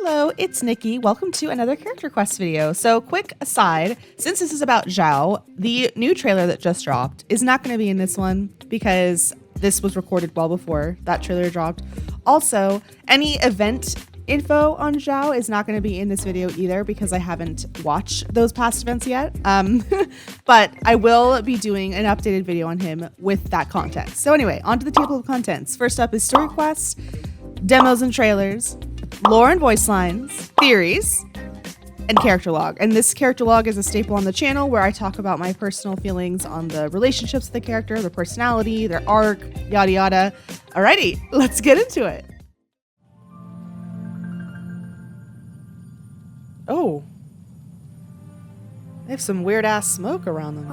Hello, it's Nikki. Welcome to another character quest video. So quick aside, since this is about Xiao, the new trailer that just dropped is not going to be in this one because this was recorded well before that trailer dropped. Also, any event info on Xiao is not going to be in this video either because I haven't watched those past events yet. But I will be doing an updated video on him with that content. So anyway, on to the table of contents. First up is story quests, demos and trailers, lore and voice lines, theories, and character log. And this character log is a staple on the channel where I talk about my personal feelings on the relationships with the character, their personality, their arc, yada yada. Alrighty, let's get into it. Oh, they have some weird ass smoke around them.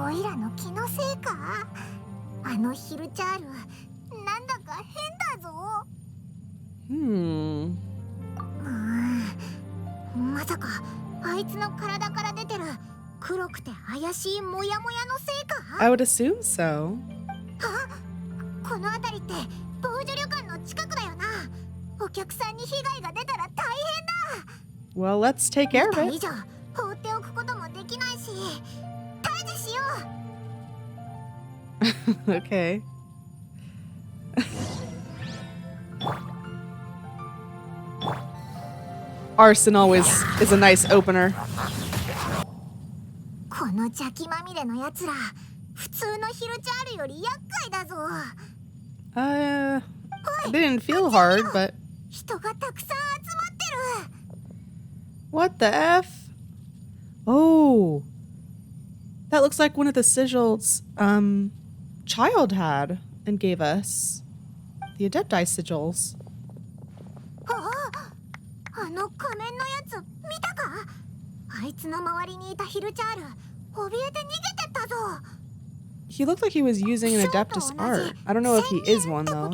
I would assume so. Well, let's take care of it. Okay. Arson always is a nice opener. It didn't feel hard, but... What the F? Oh. That looks like one of the sigils Child had and gave us. The Adepti sigils. He looked like he was using an Adeptus art. I don't know if he is one though.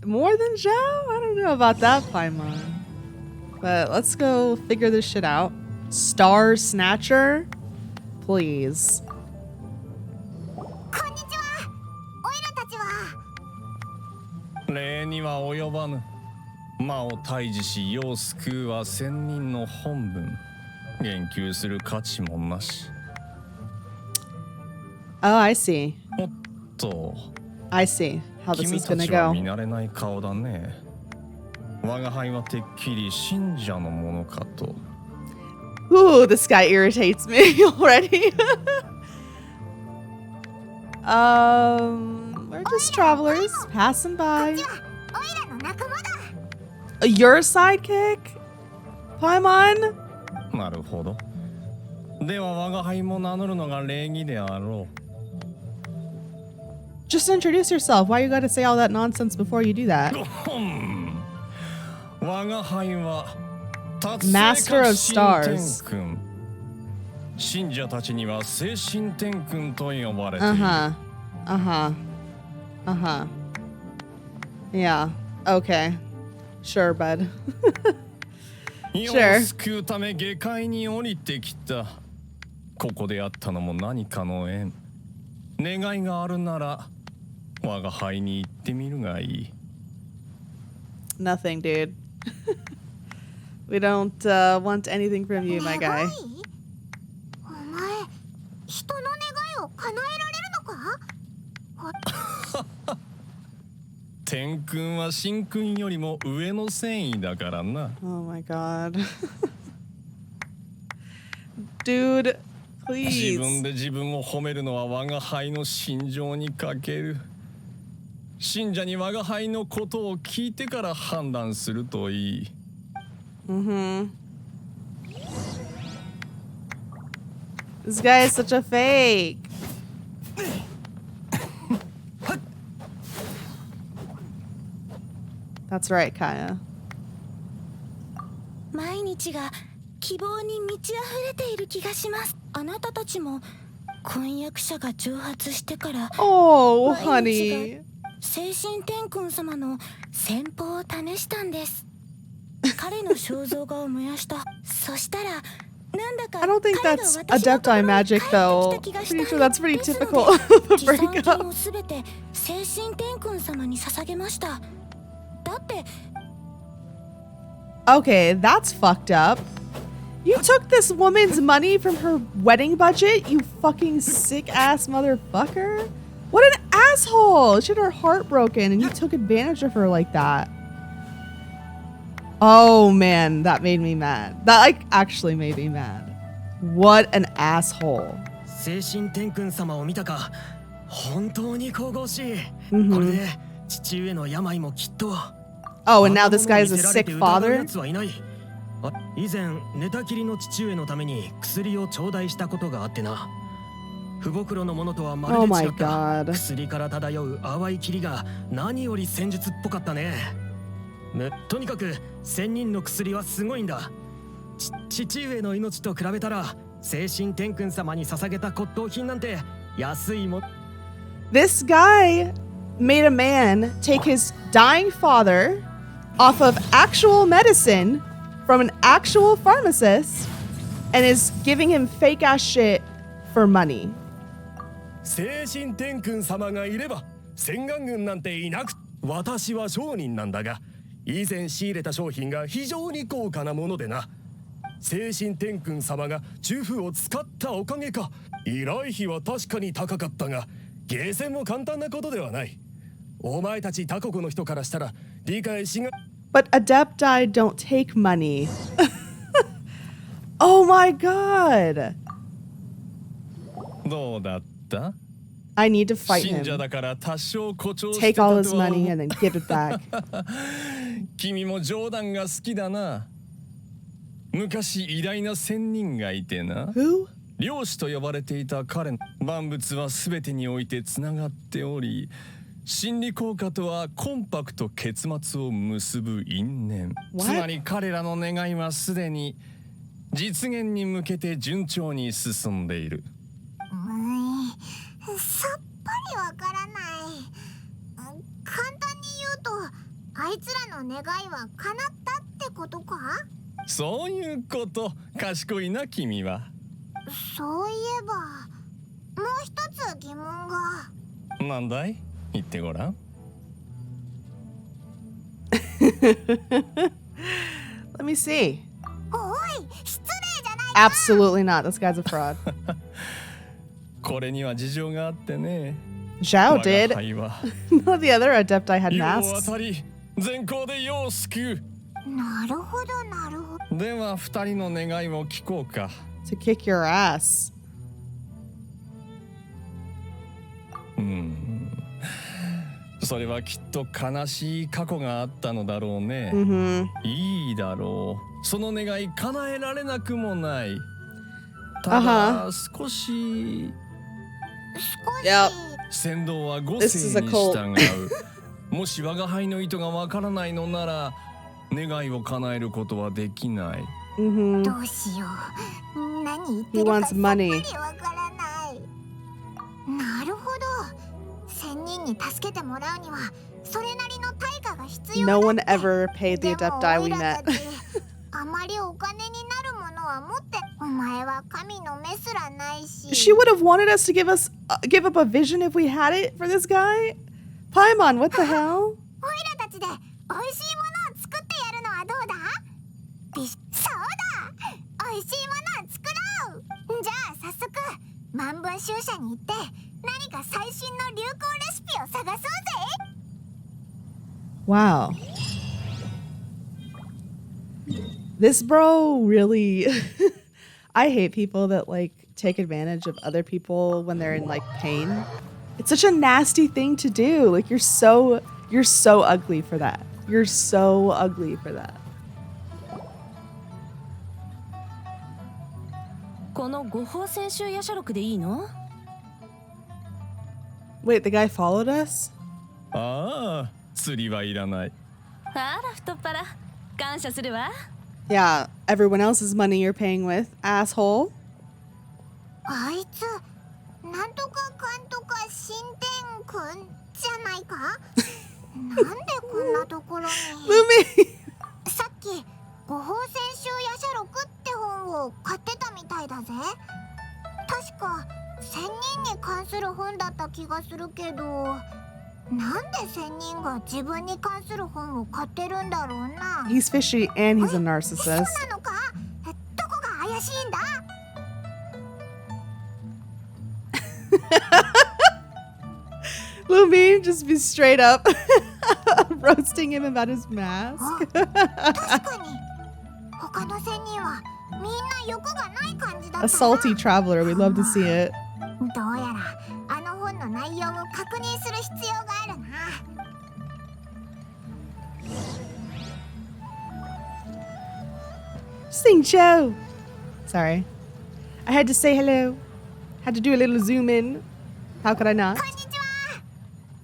More than Xiao? I don't know about that, Paimon. But let's go figure this shit out. Star Snatcher? Please. Oh, I see. I see how this is gonna go. Ooh, this guy irritates me already. We're just travelers passing by. You're a sidekick? Paimon? Just introduce yourself. Why you gotta say all that nonsense before you do that? Master of Stars. Yeah. Okay. Sure, bud. Sure. Nothing, dude. We don't want anything from you, my guy. Oh my god. Dude, please. This guy is such a fake. That's right, Kaya. Oh, honey. I don't think that's Adepti magic though. Pretty sure that's pretty typical of a breakup. Okay, that's fucked up. You took this woman's money from her wedding budget, you fucking sick ass motherfucker. What an asshole! She had her heart broken and you took advantage of her like that. Oh man, that made me mad. That like actually made me mad. What an asshole. Oh, and now this guy is a sick father? Oh my god. This guy made a man take his dying father off of actual medicine from an actual pharmacist and is giving him fake ass shit for money. But Adepti don't take money. Oh my god. I need to fight him. Take all his money and then give it back. Who? 漁師と呼ばれていた彼の万物はすべてにおいてつながっており、心理効果とはコンパクト結末を結ぶ因縁。つまり彼らの願いはすでに実現に向けて順調に進んでいる。さっぱりわからない。簡単に言うと、あいつらの願いは叶ったってことか？そういうこと。賢いな君は。そういえば、もう一つ疑問が。なんだい？言ってごらん。Let me see. おい、失礼じゃないか。 Absolutely not. This guy's a fraud. これには事情があってね。Xiao did. None of the other Adepti had masks. 全校で世を救う。なるほど、なるほど。では二人の願いを聞こうか。To kick your ass. それはきっと悲しい過去があったのだろうね。いいだろう。その願い叶えられなくもない。ただ少し。先導は五世に従う。もし我が輩の意図がわからないのなら、願いを叶えることはできない。どうしよう。何言ってるかさっぱりわからない。なるほど。1000人に助けてもらうにはそれなりの対価が必要だ。 No one ever paid the Adepti we met. あまりお金になるものは持って、お前は神の目すらないし。 She would have wanted us to give up a vision if we had it for this guy? Paimon, what the hell? おいらたちで美味しいものを作ってやるのはどうだ？そうだ！美味しいものを作ろう！じゃあ早速、万文集社に行って何か最新の流行レシピを探そうぜ。 Wow. This bro really I hate people that like take advantage of other people when they're in like pain. It's such a nasty thing to do. Like you're so ugly for that. You're so ugly for that. この誤報専修夜叉録でいいの？ Wait, the guy followed us? ああ、釣りはいらない。あら太っ腹。感謝するわ。 Yeah, everyone else's money you're paying with, asshole. あいつ、なんとかかんとか新天くんじゃないか？なんでこんなところに？ Lumi! さっき気がするけど、なんで仙人が自分に関する本を買ってるんだろうな。 He's fishy and he's a そう narcissist. なのか？どこが怪しいんだ？ Lumi just be straight up roasting him about his mask. 確かに他の仙人はみんな欲がない感じだったな。 A salty traveler. We'd love to see it. どうやらあの本の内容を確認する必要があるな。 Sing Joe. Sorry. I had to say hello. Had to do a little zoom in. How could I not? こんにちは。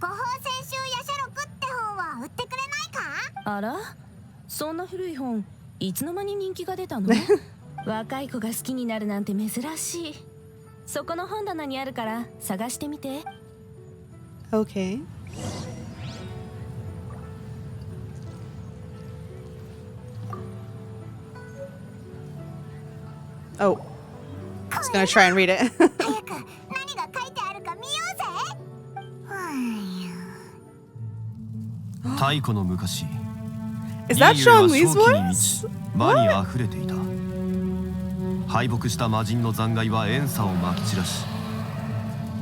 五宝千秋夜叉録って本は売ってくれないか？あら、そんな古い本いつの間に人気が出たの？若い子が好きになるなんて珍しい。そこの本棚にあるから探してみて。 Okay. Oh. Just gonna try and read it. 早く何が書いてあるか見ようぜ。太古の昔、 Is that リーユエは Zhongli's 正気に満 voice? ち魔にあふれていた。敗北した魔人の残骸は怨嗟をまき散らし、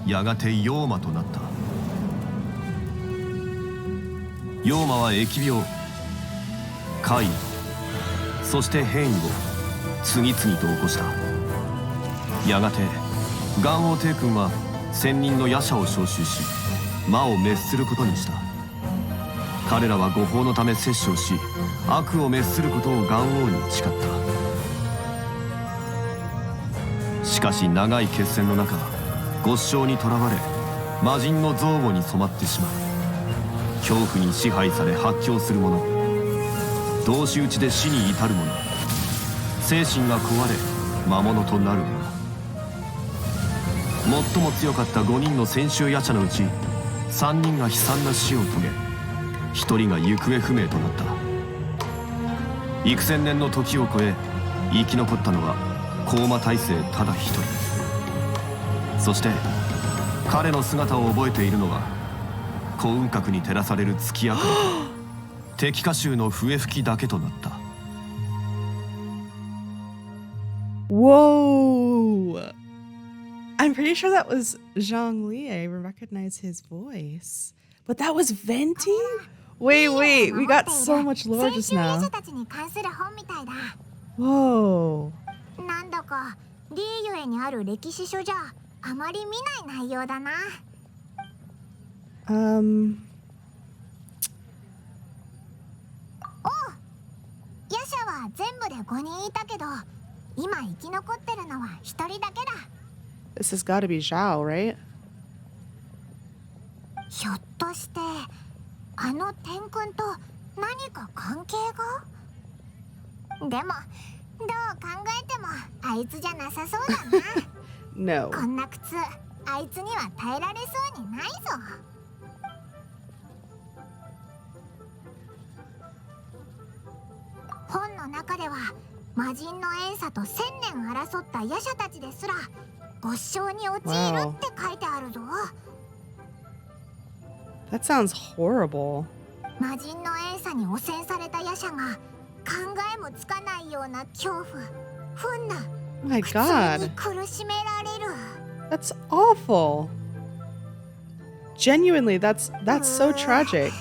やがて妖魔となった。妖魔は疫病、怪異、そして変異を次々と起こした。やがて元王帝君は千人の夜叉を召集し、魔を滅することにした。彼らは誤報のため殺生し、悪を滅することを元王に誓った。しかし長い決戦の中、ごっしょうにとらわれ、魔人の憎悪に染まってしまう。恐怖に支配され発狂する者、同士討ちで死に至る者、精神が壊れ魔物となる者。最も強かった5人の千秋夜叉のうち3人が悲惨な死を遂げ、1人が行方不明となった。幾千年の時を超え生き残ったのは高魔大聖ただ一人。そして彼の姿を覚えているのは幸運閣に照らされる月明かりと敵歌集の笛吹きだけとなった。 Whoa. I'm pretty sure that was Zhongli. I recognize his voice. But that was Venti? Wait, we got so much lore just 千秋夜 now. 叉たちに関する本みたいだ。 Whoa. なんだかリーユエにある歴史書じゃあまり見ない内容だな。おう、夜叉は全部で5人いたけど、今生き残ってるのは1人だけだ。 This has got to be Xiao, right? ひょっとしてあの天君と何か関係が？でもどう考えてもあいつじゃなさそうだな。 No. こんな苦痛あいつには耐えられそうにないぞ。本の中では魔人の怨嗟と1000年争った夜叉たちですらごっしょうに陥るって書いてあるぞ。 That sounds horrible. 魔人の怨嗟に汚染された夜叉が考えもつかないような恐怖、憤怒、 My 苦痛 God. に苦しめられる。 That's awful. Genuinely, that's so tragic.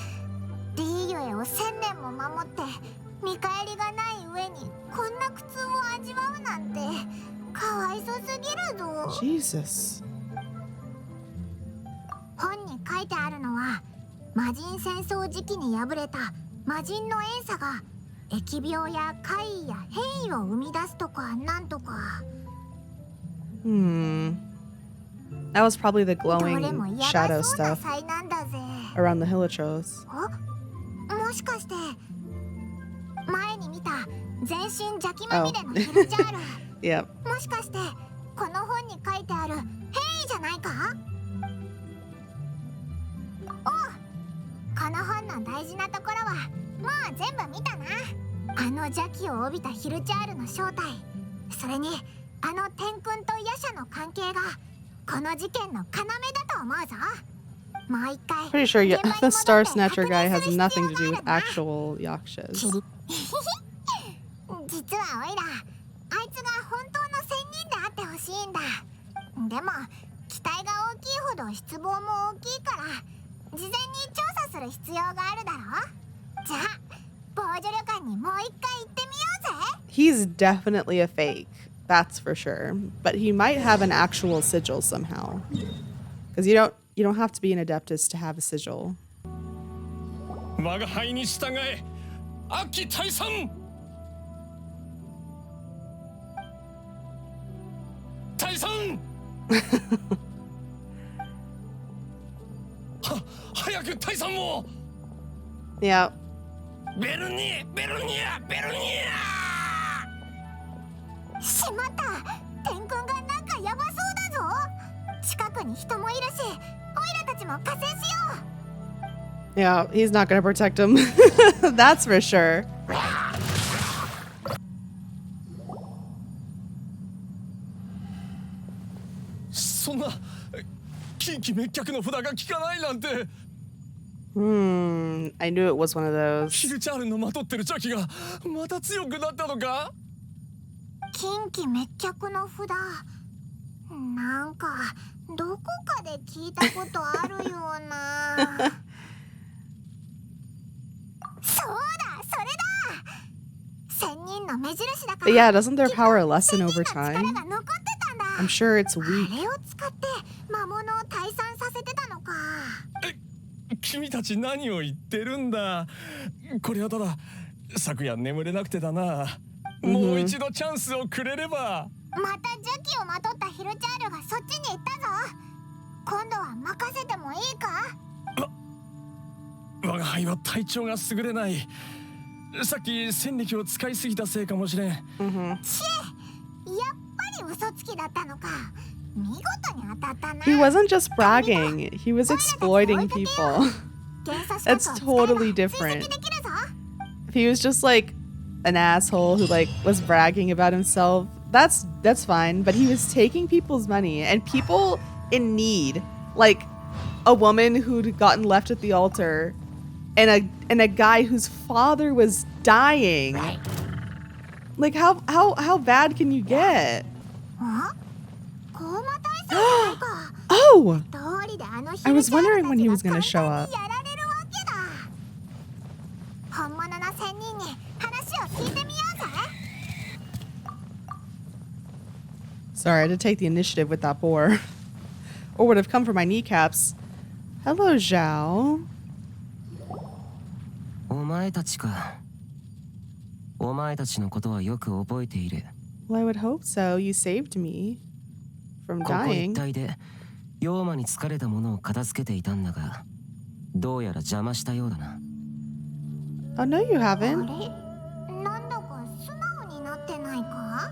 リーユエを1000年も守って見返りがない上にこんな苦痛を味わうなんてかわいそすぎるぞ。 Jesus. 本に書いてあるのは魔人戦争時期に敗れた魔人の怨嗟が疫病や怪異や変異を生み出すとかなんとか。 That was probably the どれ glowing もや shadow ばそうな stuff 災難だぜ。 around the Hilichos. もしかして前に見た全身邪気まみれのヒルジャール、 Yep. もしかしてこの本に書いてある変異じゃないか？おう、この本の大事なところはもう全部見たな。あの邪気を帯びたヒルジャールの正体、それにあの天君と夜叉の関係がこの事件の要だと思うぞ。もう一回 Pretty sure the Star Snatcher guy has nothing to do with actual yakshas. 実はオイラあいつが本当の仙人であってほしいんだ。でも期待が大きいほど失望も大きいから事前に調査する必要があるだろ。じゃあ防除旅館にもう一回行ってみようぜ。 He's definitely a fake, that's for sure. But he might have an actual sigil somehow. Because you don't have to be an Adeptus to have a sigil. 我が輩に従え、悪鬼退散。退散。早く退散を。Yeah. ベルニア。しまった。天君がなんかヤバそうだぞ。近くに人もいるし、オイラたちも加勢しよう。 Yeah, he's not gonna protect him. That's for sure. そんな近畿滅却の札が効かないなんて。I knew it was one of those. ヒルチャールのまとってる茶器がまた強くなったのか。近畿滅却の札、なんかどこかで聞いたことあるような。そうだ、それだ。仙人の目印だから。 But yeah, doesn't their power lessen over 力 time? が残ってたんだ。 I'm sure it's あ weak. れを使って魔物を退散させてたのか。君たち何を言ってるんだ。これはただ昨夜眠れなくてだな。もう一度チャンスをくれれば。また邪気をまとったヒルチャールがそっちに行ったぞ。今度は任せてもいいか。我が輩は体調が優れない。さっき戦力を使いすぎたせいかもしれん。やっぱり嘘つきだったのか。見事に当たったな。 He wasn't just bragging, he was exploiting people. That's totally different. If he was just like an asshole who like was bragging about himself, that's fine. But he was taking people's money and people in need, like a woman who'd gotten left at the altar, and a guy whose father was dying. Like how bad can you get? Oh! I was wondering when he was going to show up. Sorry, I had to take the initiative with that boar. Or would have come for my kneecaps. Hello, Xiao. お前たちか。お前たちのことはよく覚えている。Well, I would hope so. You saved me from ここ一 dying. 帯で妖魔に疲れたものを片付けていたんだが、どうやら邪魔したようだな。Oh, no, you haven't. なんだか素直になってないか。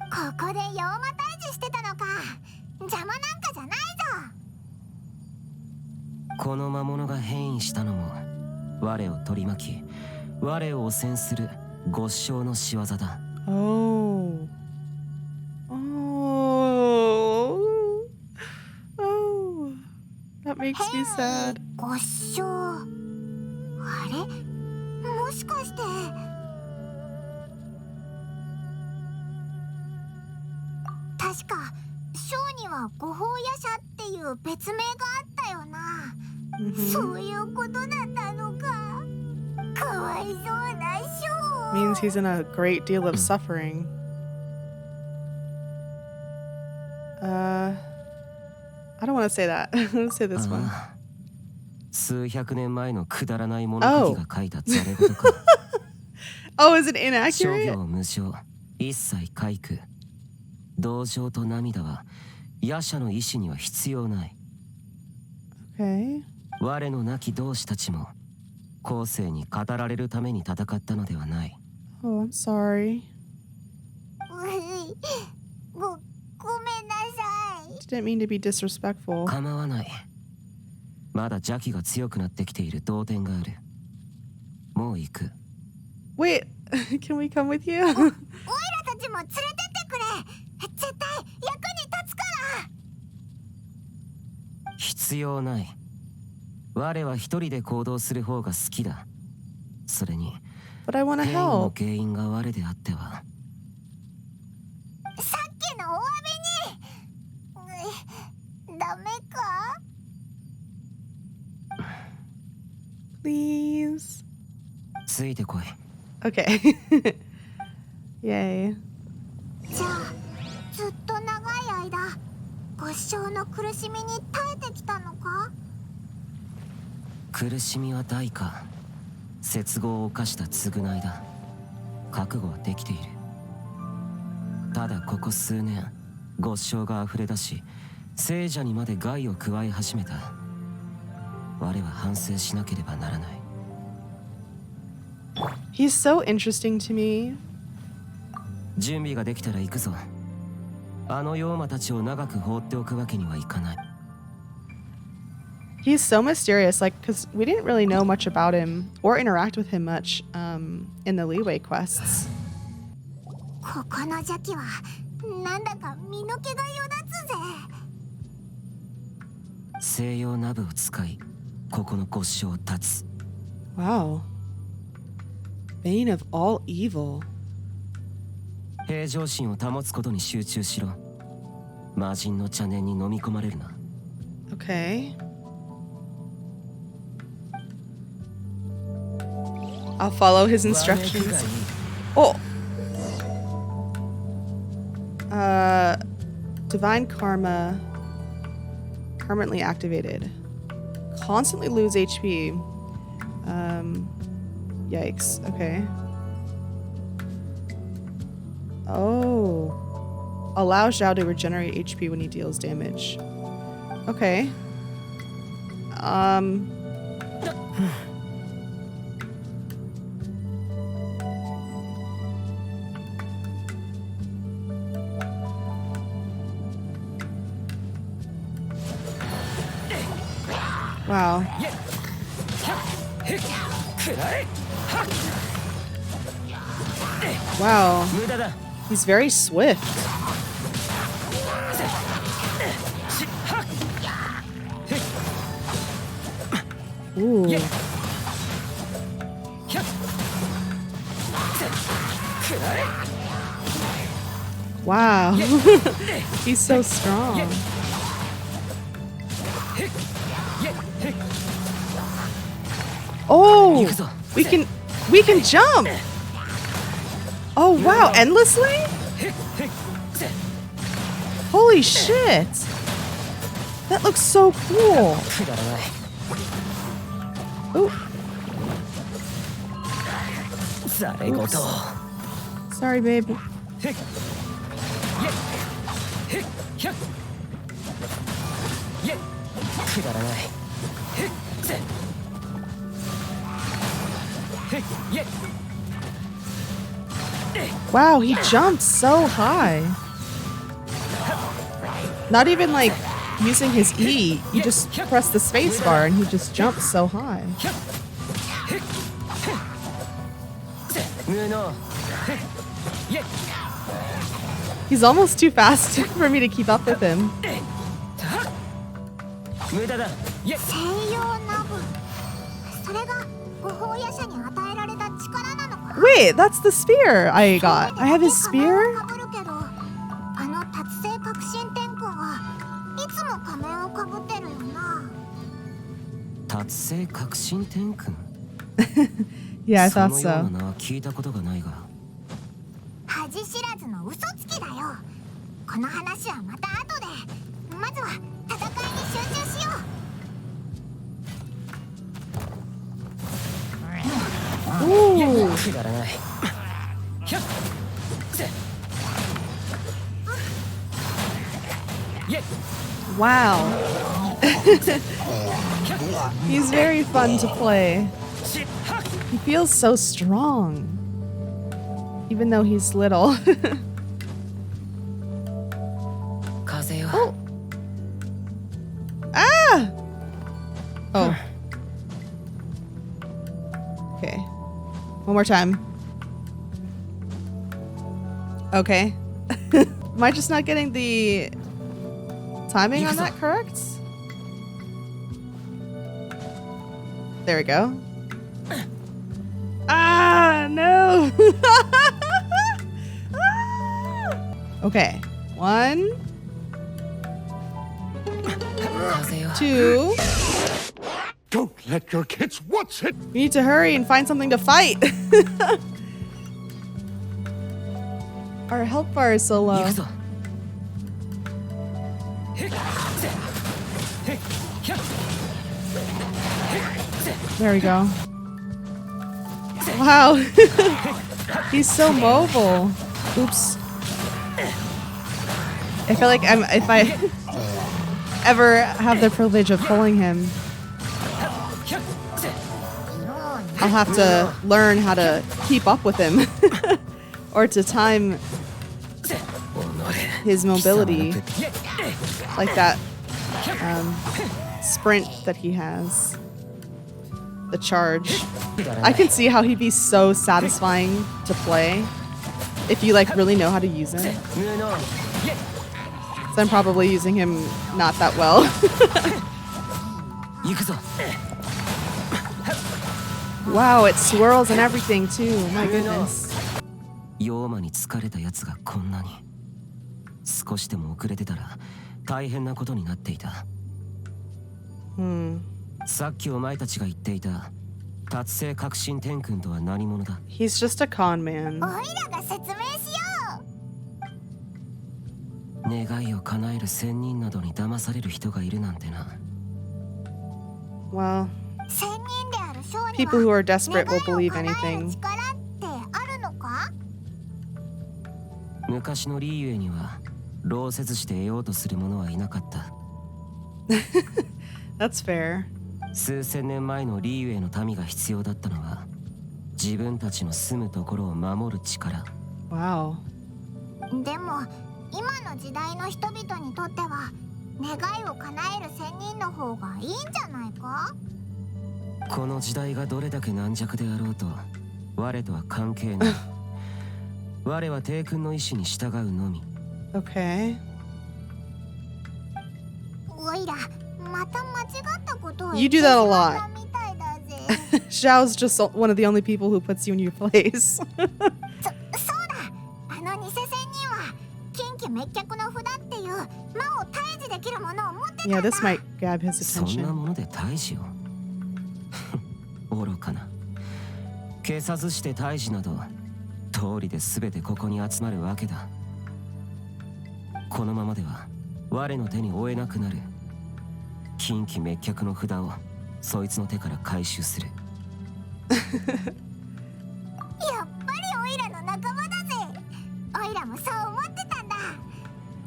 ここで妖魔退治してたのか。邪魔なんかじゃないぞ。この魔物が変異したのも我を取り巻き我を汚染する極小の仕業だ。 Oh. Oh. Oh. That makes me sad. ごしょう。あれ、もしかして確かショーには五法夜叉っていう別名があったよな。そういうことだったのか。かわいそうなショー。 Means he's in a great deal of suffering. I don't want to say that. Let's say this one. 数百年前のくだらない物書きが書いたざれ言か。 Oh, is it 諸 inaccurate? 行無常、一切皆苦。同情と涙は夜叉の意志には必要ない。 Okay. 我の亡き同志たちも後世に語られるために戦ったのではない。 Oh, I'm sorry. ごめんなさい。 Didn't mean to be disrespectful. 構わない。まだ邪気が強くなってきている同点がある。もう行く。 Wait, can we come with you? オイラたちも連れてってくれ。絶対役に立つか必要ない。我は一人で行動する方が好きだ。それに But I want to ペインの help. 原因が我であっては。さっきのお詫びにダメか？ Please. ついてこい。 Okay. Yay. じゃあずっと長い間ご師匠の苦しみに耐えてきたのか？苦しみは代価。接合を犯した償いだ。覚悟はできている。ただここ数年ご師匠が溢れ出し聖者にまで害を加え始めた。我は反省しなければならない。 He's so interesting to me. 準備ができたら行くぞ。あの妖魔たちを長く放っておくわけにはいかない。 He's so mysterious, like, because we didn't really know much about him or interact with him much in the Leeway quests. ここの邪気はなんだか身の毛がよだつぜ。西洋ナブを使いここのご師匠を断つ。 Wow. Bane of all evil. 平常心を保つことに集中しろ。魔人の邪念に飲み込まれるな。 Okay. I'll follow his instructions. Oh. Divine Karma. Permanently activated. Constantly lose HP. Yikes. Okay. Oh. Allow Xiao to regenerate HP when he deals damage. Okay. Wow. Wow. He's very swift. Ooh. Wow. He's so strong. Oh, we can jump. Oh wow, endlessly? Holy shit. That looks so cool. Ooh. Oops. Sorry, babe. Wow, he jumped so high. Not even like using his E. You just press the space bar and he just jumps so high. He's almost too fast for me to keep up with him. 西洋ナブ。それがご法夜叉に与えられた力なのか。 Wait, that's the spear I got. I have his spear? 被るけど、あの達成革新天君はいつも仮面をかぶってるよな。達成革新天君 Yeah, I thought そのよう so. な名は聞いたことがないが。恥知らずの嘘つきだよ。この話はまた後で。まずは戦いに集中しよう。 Ooh. くだらない。 Wow. He's very fun to play. He feels so strong. Even though he's little. 風よ。 Oh. Ah! Oh. Okay. One more time. Okay. Am I just not getting the timing on that correct? There we go. Ah, no. Okay. 1, 2. Don't let your kids watch it. We need to hurry and find something to fight. Our health bar is so low. There we go. Wow. He's so mobile. Oops. I feel like if I ever have the privilege of pulling him, I'll have to learn how to keep up with him or to time his mobility, like that sprint that he has, the charge. I can see how he'd be so satisfying to play if you like really know how to use it. So I'm probably using him not that well. Wow, it swirls and everything too. My goodness. 妖魔に疲れたやつがこんなに少しでも遅れてたら大変なことになっていた。さっきお前たちが言っていた達成革新天君とは何者だ？ He's just a con man. オイラが説明しよ願いを叶える仙人などに騙される人がいるなんてな。Well, う。仙人である少に people who は are desperate will believe 願いを叶える anything. 力ってあるのか？昔のリーユエには労せずして得ようとする者はいなかった。That's fair. 数千年前のリーユエの民が必要だったのは自分たちの住むところを守る力。 Wow. でも今の時代の人々にとっては願いを叶える仙人の方がいいんじゃないか？この時代がどれだけ軟弱であろうと我とは関係ない。我は帝君の意志に従うのみ。 Okay. おいらまた間違ったことを You 言 do って that し a ま lot. ったみたいだぜ。 Xiao's just one of the only people who puts you in your place. そうだ、あの偽仙人は近畿滅却の札っていう魔を退治できるものを持ってたん Yeah, だ。 this might grab his そんな attention. もので退治を愚かな。消さずして退治など通りで全てここに集まるわけだ。このままでは我の手に負えなくなる。近畿滅却の札をそいつの手から回収する。やっぱりオイラの仲間だぜ。オイラもそう思ってたんだ。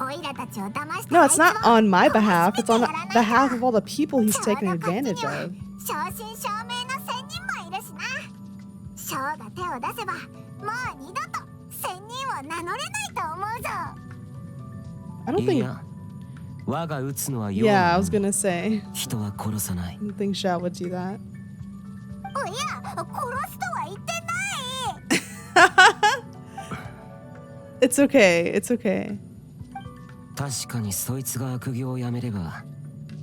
オイラたちを騙した No, it's not あいつを on my behalf. It's on やらないか behalf of all the people he's ショー taken のこっちに advantage は of. 正真正銘の仙人もいるしな。ショーが手を出せばもう二度と仙人を名乗れないと思うぞ。 I don't い think. や、我が撃つのは妖 Yeah, I 魔 was gonna say. 人は殺さない。 I don't think Xiao would do that. おいや、殺すとは言ってない。 It's okay. It's okay. 確かにそいつが悪行をやめれば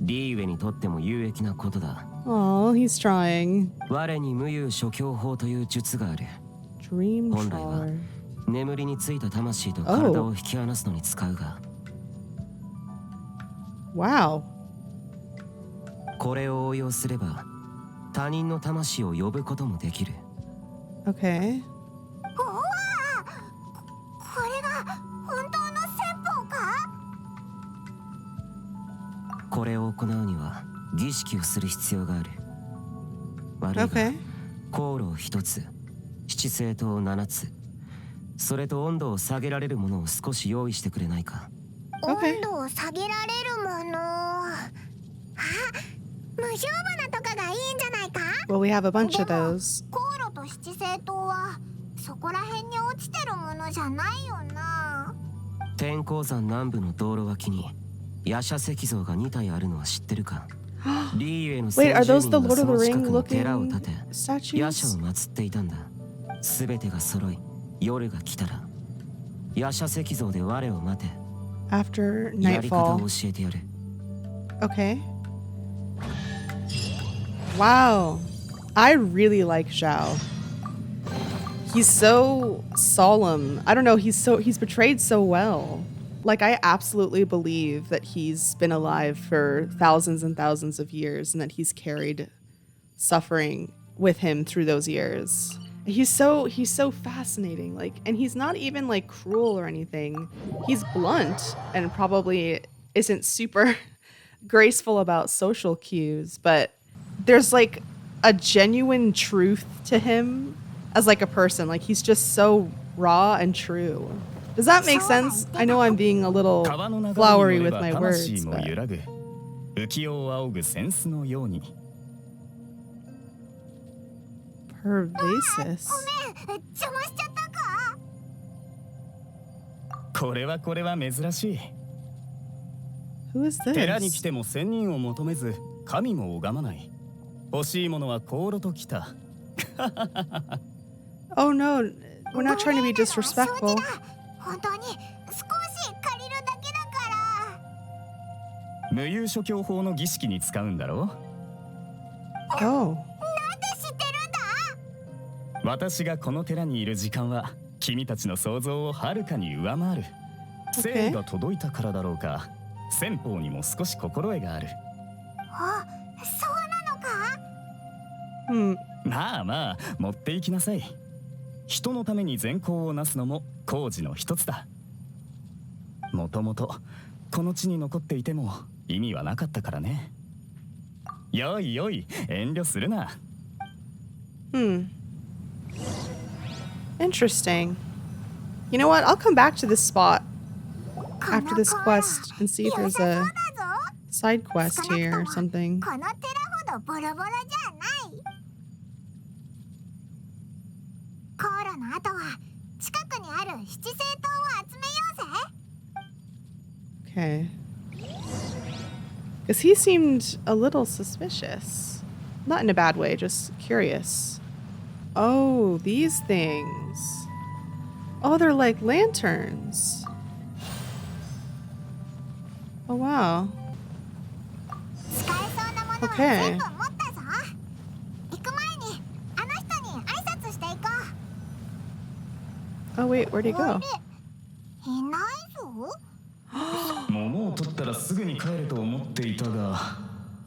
リーウェにとっても有益なことだ。 Oh, he's trying. 我に無有諸教法という術がある。 Dream 本来は trawler. 眠りについた魂と体を引き離すのに使うが、 Wow. これを応用すれば他人の魂を呼ぶこともできる。 Okay. おわあ、これが本当の戦法か？これを行うには儀式をする必要がある。悪いが、 Okay. 航路を一つ、七星塔を7つ、それと温度を下げられるものを少し用意してくれないか。 Okay. 温度を下げられるもの。あ、無表花とかがいいんじゃないか？ Well, we have a bunch of でも those. 航路と七星塔はそこら辺に落ちてるものじゃないよな。天候山南部の道路脇に夜叉石像が2体あるのは知ってるか？リーウェの Wait, are 先 those 住 the 民が Lord そ of の the 近 Ring くの寺を建 looking て夜叉 statues? を祀っていたんだ。全てが揃い、夜が来たら夜叉石像で我を待て。 After やり方を nightfall. 教えてやる。 Okay. Wow. I really like Xiao. He's so solemn. I don't know, he's portrayed so well. Like, I absolutely believe that he's been alive for thousands and thousands of years and that he's carried suffering with him through those years. He's so fascinating, like, and he's not even like cruel or anything. He's blunt and probably isn't super graceful about social cues, but there's like a genuine truth to him as like a person. Like, he's just so raw and true. Does that make sense? I know I'm being a little flowery with my words, but... Pervasis. これは珍しい。 Who is 寺に来 this? ても仙人を求めず神も拝まない。欲しいものは香炉と来た。 Oh no, we're not trying to be disrespectful. 本当に少し借りるだけだから。無有諸教法の儀式に使うんだろう。 Oh. なんで知ってるんだ。私がこの寺にいる時間は君たちの想像をはるかに上回る。聖が届いたからだろうか。先方にも少し心得がある。あ、そうなのか。まあまあ持って行きなさい。人のために善行をなすのも工事の一つだ。もともとこの地に残っていても意味はなかったからね。よいよい、遠慮するな。Interesting. You know what? I'll come back to this spot after this quest and see if there's a side quest here or something. この寺ほどボロボロじゃない。コーラの後は近くにある七星塔を集めようぜ。 Okay. Because he seemed a little suspicious. Not in a bad way, just curious. Oh, these things. Oh, they're like lanterns. Oh, wow. 使えそうなものは Okay. 全部持ったぞ。行く前にあの人に挨拶していこう。 Oh, wait, where'd he go? いないぞ。物を取ったらすぐに帰ると思っていたが、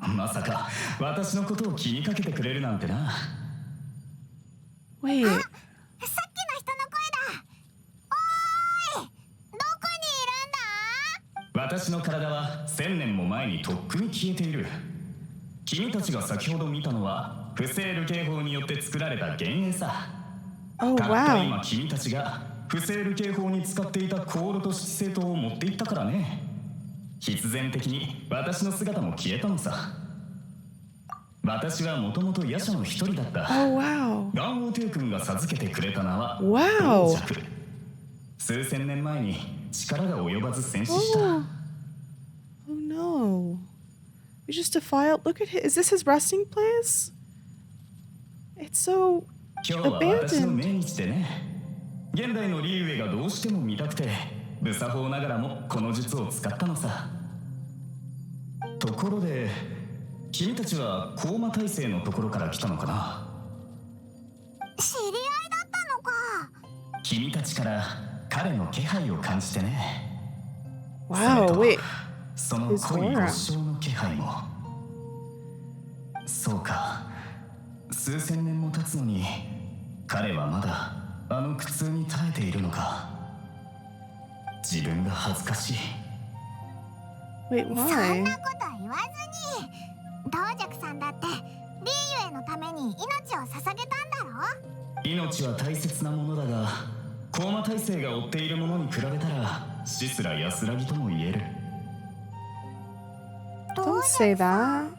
まさか私のことを気にかけてくれるなんてな。 Wait. さっきの人の声だ。おーい、どこにいるんだ。私の体は1000年も前にとっくに消えている。君たちが先ほど見たのは不正流刑法によって作られた幻影さ。 Oh, たった wow. 今君たちが不正流刑法に使っていた香炉と七星塔を持っていったからね。必然的に私の姿も消えたのさ。私はもともと夜叉の一人だった。 Oh, wow. ガンオーテイ君が授けてくれた名は Wow. 同尺。数千年前に力が及ばず戦死した。 Oh. Oh, no. We just defiled. Look at his. Is this his resting place? It's so 今日は私の abandoned. 命日でね。現代のリーウェイがどうしても見たくて、無作法ながらもこの術を使ったのさ。ところで、君たちは高魔大聖のところから来たのかな。知り合いだったのか。君たちから彼の気配を感じてね。 Wow, それと wait. その濃い合唱の気配も。そうか。数千年も経つのに彼はまだあの苦痛に耐えているのか。自分が恥ずかしい。 Wait, そん why? なこと言わずに。道寂さんだってリーユエのために命を捧げたんだろ。命は大切なものだが、高魔大聖が追っているものに比べたら死すら安らぎとも言える。 Don't say that.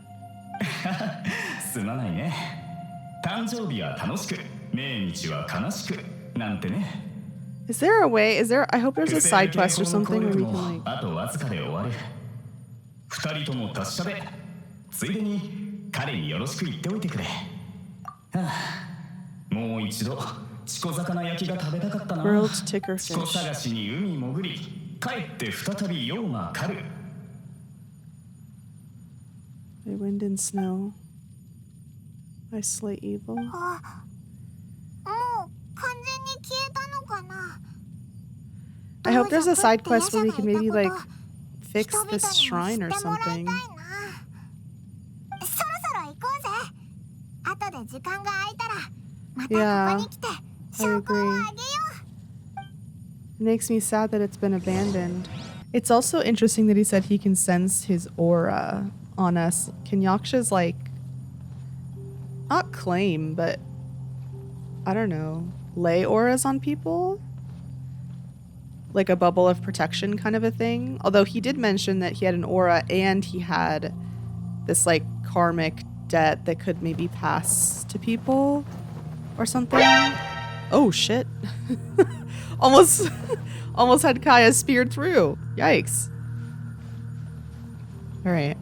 すまないね。誕生日は楽しく、命日は悲しくなんてね。 Is there a way? I hope there's a side quest or something where we can like. あとわずかで終わる。二人とも達者で、ついでに彼によろしく言っておいてくれ。はあ、もう一度チコ魚焼きが食べたかったな。 Grilled ticker チコ fish. 探しに海潜り、帰って再びヨーマ狩る。 By wind and snow. I slay evil. あ、もう完全に消えたのかな。 I hope there's a side quest where we can maybe like fix this shrine or something. そろそろ行こうぜ。後で時間が空いたらまたこ Yeah, こに来て I 証拠を agree. あげよ It makes me sad that it's been abandoned. It's also interesting that he said he can sense his aura on us. Can Yaksha's like not claim, but I don't know, lay auras on people? Like a bubble of protection kind of a thing. Although he did mention that he had an aura and he had this like karmic debt that could maybe pass to people or something. Oh shit. almost had Kaya speared through. Yikes. All right.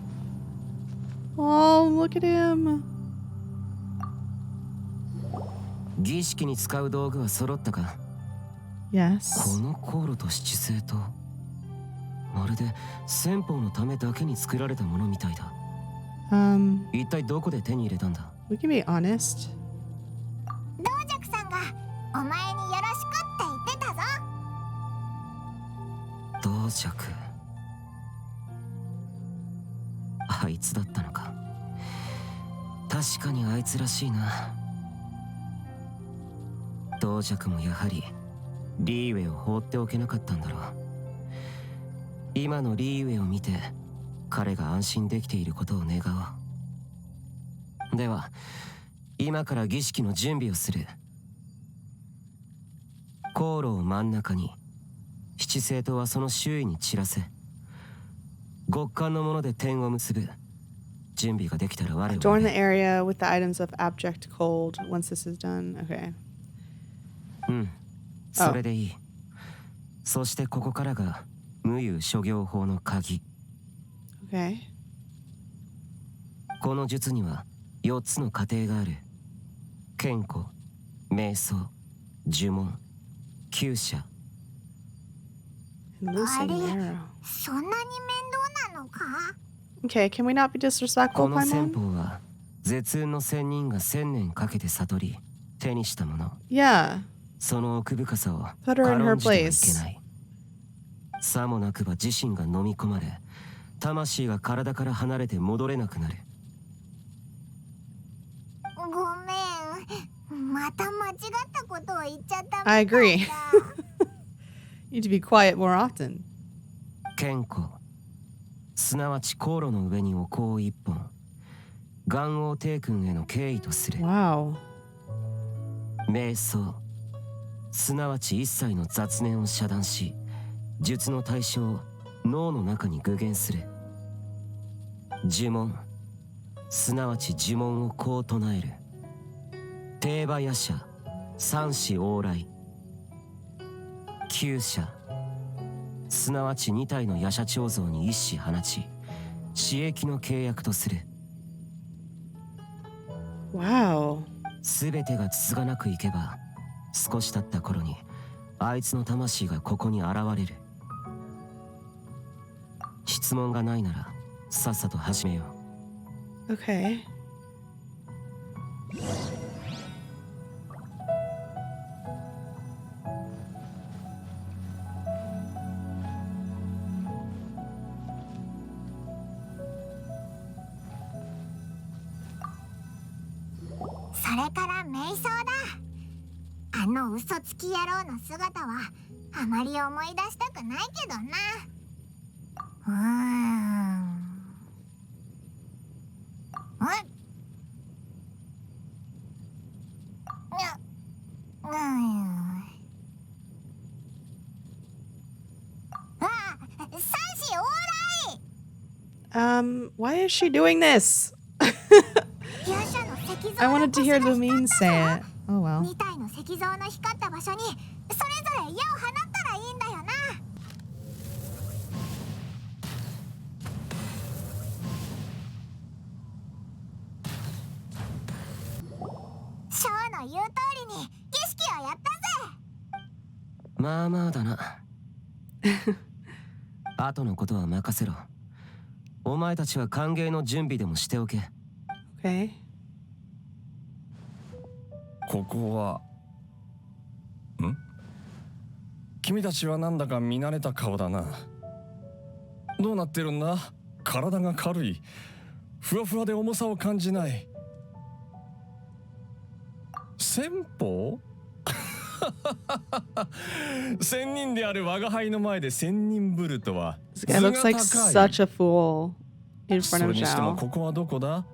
Oh, look at him. 儀式に使う道具は揃ったか。 Yes. この航路と七星とまるで戦法のためだけに作られたものみたいだ。一体どこで手に入れたんだ。 We can be honest. う。道尺さんがお前によろしくって言ってたぞ。道尺。あいつだったのか。確かにあいつらしいな。道尺もやはりリーウェイを放っておけなかったんだろう。今のリーウェイを見て彼が安心できていることを願おう。では今から儀式の準備をする。航路を真ん中に、七星塔はその周囲に散らせ。極寒のもので点を結ぶ。準備ができたら我々 Adorn the area with the items of abject cold once this is done. Okay. それでいい。そしてここからが無有諸行法の鍵。Okay. この術には4つの過程がある。剣庫、瞑想、呪文、厩舎。 And loosing the arrow. そんなに面倒なのか。 Okay, can we not be こ disrespectful, の戦 Paimon? 法は絶運の仙人が1000年かけて悟り手にしたもの。 Yeah. その奥深さを Put her in 軽 her んじてはいけ place. ない。さもなくば自身が飲み込まれ、魂が体から離れて戻れなくなる。ごめん。また間違ったことを言っちゃったみたいだ。 I agree. You need to be quiet more often. 剣庫、すなわち航路の上にお香を一本、元王帝君への敬意とする。 Wow. 瞑想、すなわち一切の雑念を遮断し、術の対象を脳の中に具現する。呪文、すなわち呪文をこう唱える。定馬夜叉、三子往来。厩舎、すなわち2体の夜叉彫像に一子放ち、私益の契約とする。 Wow. すべてがつつがなくいけば、少し経った頃にあいつの魂がここに現れる。質問がないならさっさと始めよう。 Okay.「それから瞑想だ。あの嘘つき野郎の姿はあまり思い出したくないけどな。Why is she doing this? I wanted to hear Lumine say it. Oh well. 2体の石像の光った場所にそれぞれ矢を放ったらいいんだよな。ショーの言う通りに儀式をやったぜ。まあまあだな。後のことは任せろ。お前たちは歓迎の準備でもしておけ。 Okay. ここは君たちはなんだか見慣れた顔だな。どうなってるんだ？体が軽い。ふわふわで重さを感じない。戦法仙人である我が輩の前で仙人ぶるとは。 This guy looks like such a fool in front そ of れにしても Xiao. ここはどこだ？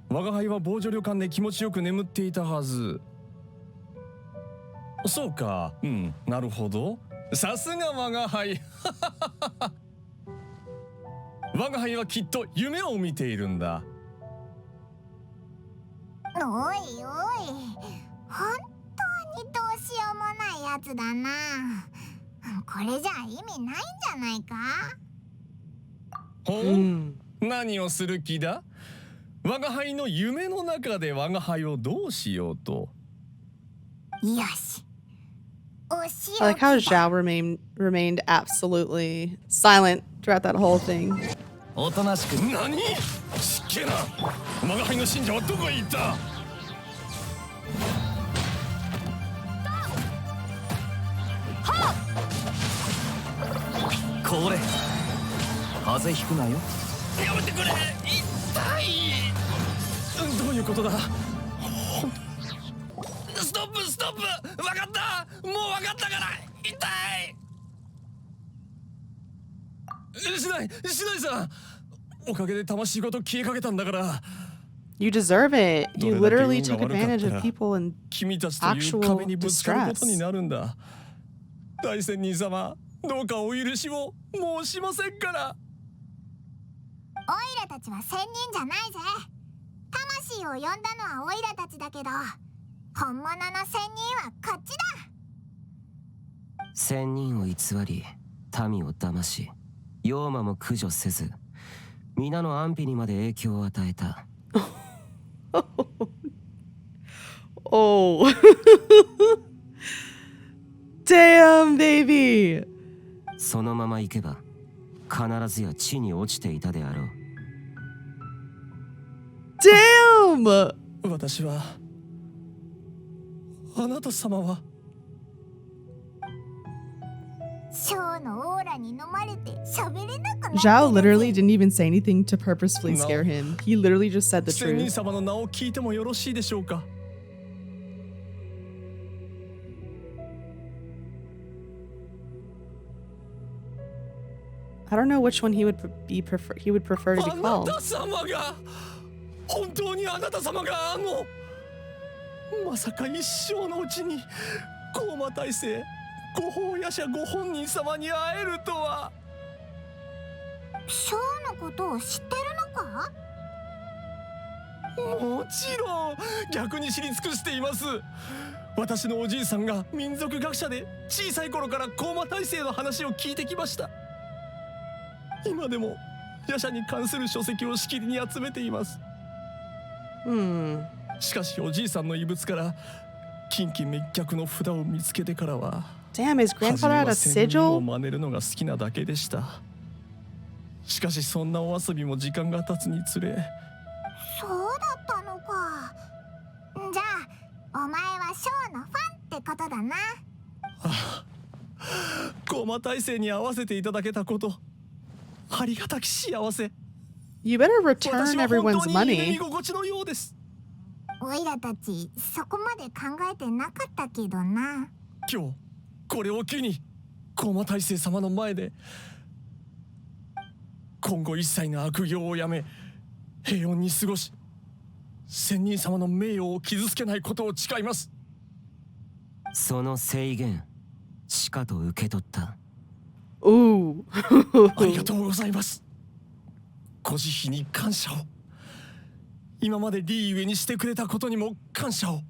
我が輩は防除旅館で気持ちよく眠っていたはず。そうか、なるほど。さすが我が輩我が輩はきっと夢を見ているんだ。おいおい、本当にどうしようもないやつだな。これじゃ意味ないんじゃないか。何をする気だ？我が輩の夢の中で我が輩をどうしようと。よし。I like how Xiao remained absolutely silent throughout that whole thing. おとなしく。何？しっけな。我が輩の信者はどこへ行った？これ風邪ひくなよ。やめてくれ。痛い。どういうことだ？ストップストップ。分かった。もう分かったから。痛い。しないさん。おかげで魂ごと消えかけたんだから。You deserve it. You literally took advantage of people in 君たちという壁にぶつかることになるんだ。大仙人様、どうかお許しを申しませんから。オイラたちは仙人じゃないぜ。魂を呼んだのはオイラたちだけど、本物の仙人はこっちだ。仙人を偽り民を騙し、妖魔も駆除せず、皆の安否にまで影響を与えた。Oh. Damn, baby. そのまま行けば必ずや地に落ちていたであろう。Damn. 私は、あなた様は。ショーのオーラに飲まれて喋れなくなってる。 Xiao literally didn't even say anything to purposefully scare him. He literally just said the 仙人 truth. 様の名を聞いてもよろしいでしょうか。I don't know which one he would prefer to be あな called. た様が、本当にあなた様がまさか一生のうちに高魔大聖ご法夜叉ご本人様に会えるとは。ショーのことを知ってるのか？もちろん逆に知り尽くしています。私のおじいさんが民族学者で小さい頃から高魔大聖の話を聞いてきました。今でも夜叉に関する書籍をしきりに集めています。しかしおじいさんの遺物から近畿滅却の札を見つけてからは、 Damn, his 初め grandfather had は a 仙人を sigil? 真似るのが好きなだけでした。しかしそんなお遊びも時間が経つにつれ。そうだったのか。じゃあお前はショーのファンってことだな。高魔大聖に会わせていただけたこと、ありがたき幸せ。 You better return 私は本 everyone's 当に夢見 money. 心地のようです。オイラたちそこまで考えてなかったけどな。今日これを機に高魔大聖様の前で今後一切の悪行をやめ平穏に過ごし、仙人様の名誉を傷つけないことを誓います。その制限しかと受け取った。Ooh. ありがとうございます。ご慈悲に感謝を。今までリーゆえにしてくれたことにも感謝を。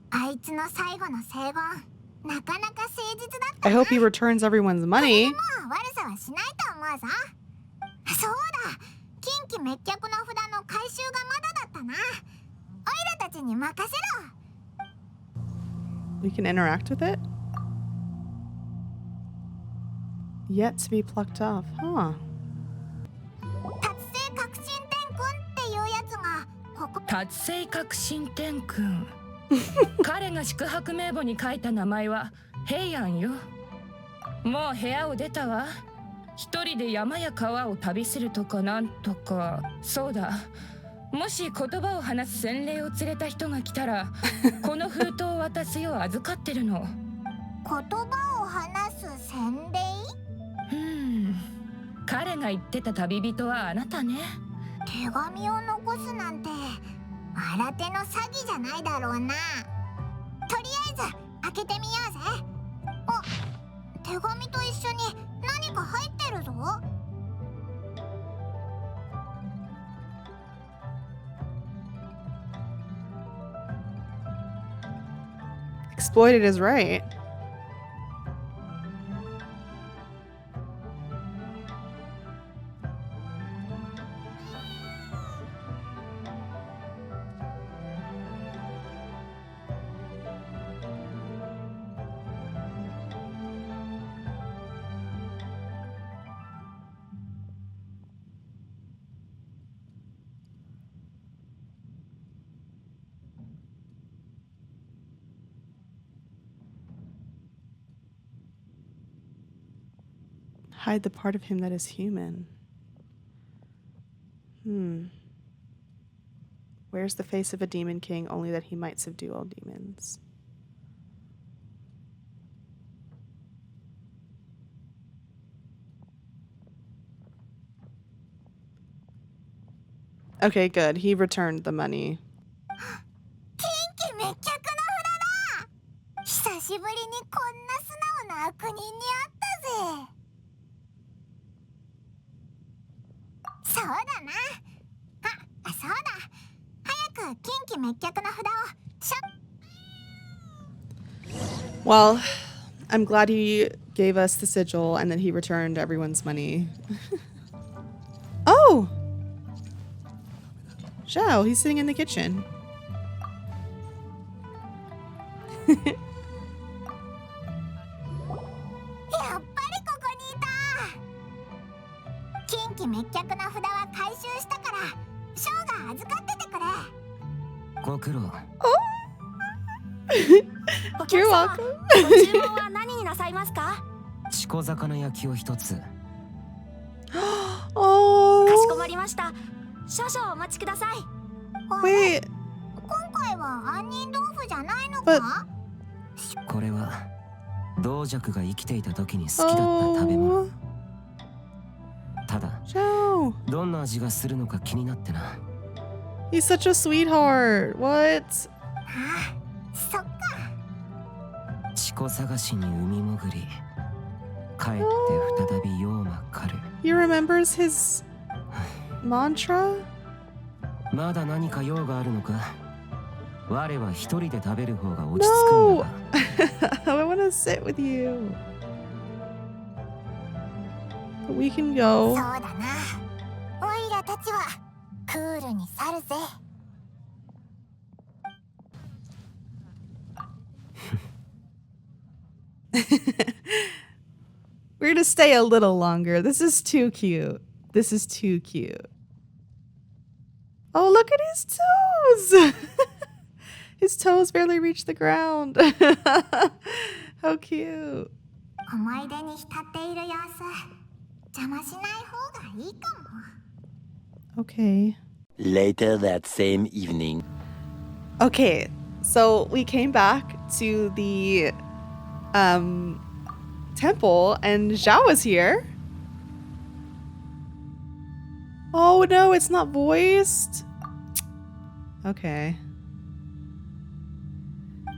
あいつの最後の聖言、なかなか誠実だった I な。 hope he returns everyone's money. もう悪さはしないと思うぞ。そうだ、近畿滅却の札の回収がまだだったな。オイラたちに任せろ。 We can interact with it? Yet to be plucked off, huh? 達成革新天君っていうやつがここ達成革新天君。彼が宿泊名簿に書いた名前は平安よ。もう部屋を出たわ。一人で山や川を旅するとかなんとか。そうだ、もし言葉を話す洗礼を連れた人が来たらこの封筒を渡すよう預かってるの。言葉を話す洗礼？彼が言ってた旅人はあなたね。手紙を残すなんて新手の詐欺じゃないだろうな。とりあえず開けてみようぜ。あ、手紙と一緒に何か入ってるぞ。Exploited is right. Hide the part of him that is human. Wears the face of a demon king, only that he might subdue all demons. Okay, good. He returned the money. 近畿滅却の札だ。久しぶりにこんな素直な悪人に会ったぜ。そうだな。あ、そうだ。早く近畿滅却の札を。Well, I'm glad he gave us the sigil and then he returned everyone's money. Oh! Xiao, he's sitting in the kitchen. やっぱりここにいた。近畿滅却の札は回収したからショーが預かっててくれ。ご苦労。You're welcome. ご注文は何になさいますか？チコ魚焼きを一つ。Oh. かしこまりました。少々お待ちください。Wait. 今回は杏仁豆腐じゃないのか？これは道弱が生きていた時に好きだった食べ物。ただ、どんな味がするのか気になってな。He's such a sweetheart. What? ああ、そっか。チコ探しに海潜り、帰って再びヨーマ狩る。He remembers his mantra? まだ何か用があるのか？我は一人で食べる方が落ち着くんだが。I want to sit with you. But we can go. そうだな。オイラたちはクールに去るぜ。We're gonna stay a little longer. This is too cute. This is too cute. Oh, look at his toes. His toes barely reach the ground. How cute. 思い出に浸っている様子、邪魔しない方がいいかも。Okay. Later that same evening. Okay, so we came back to the temple and Xiao was here. Oh no, it's not voiced. Okay.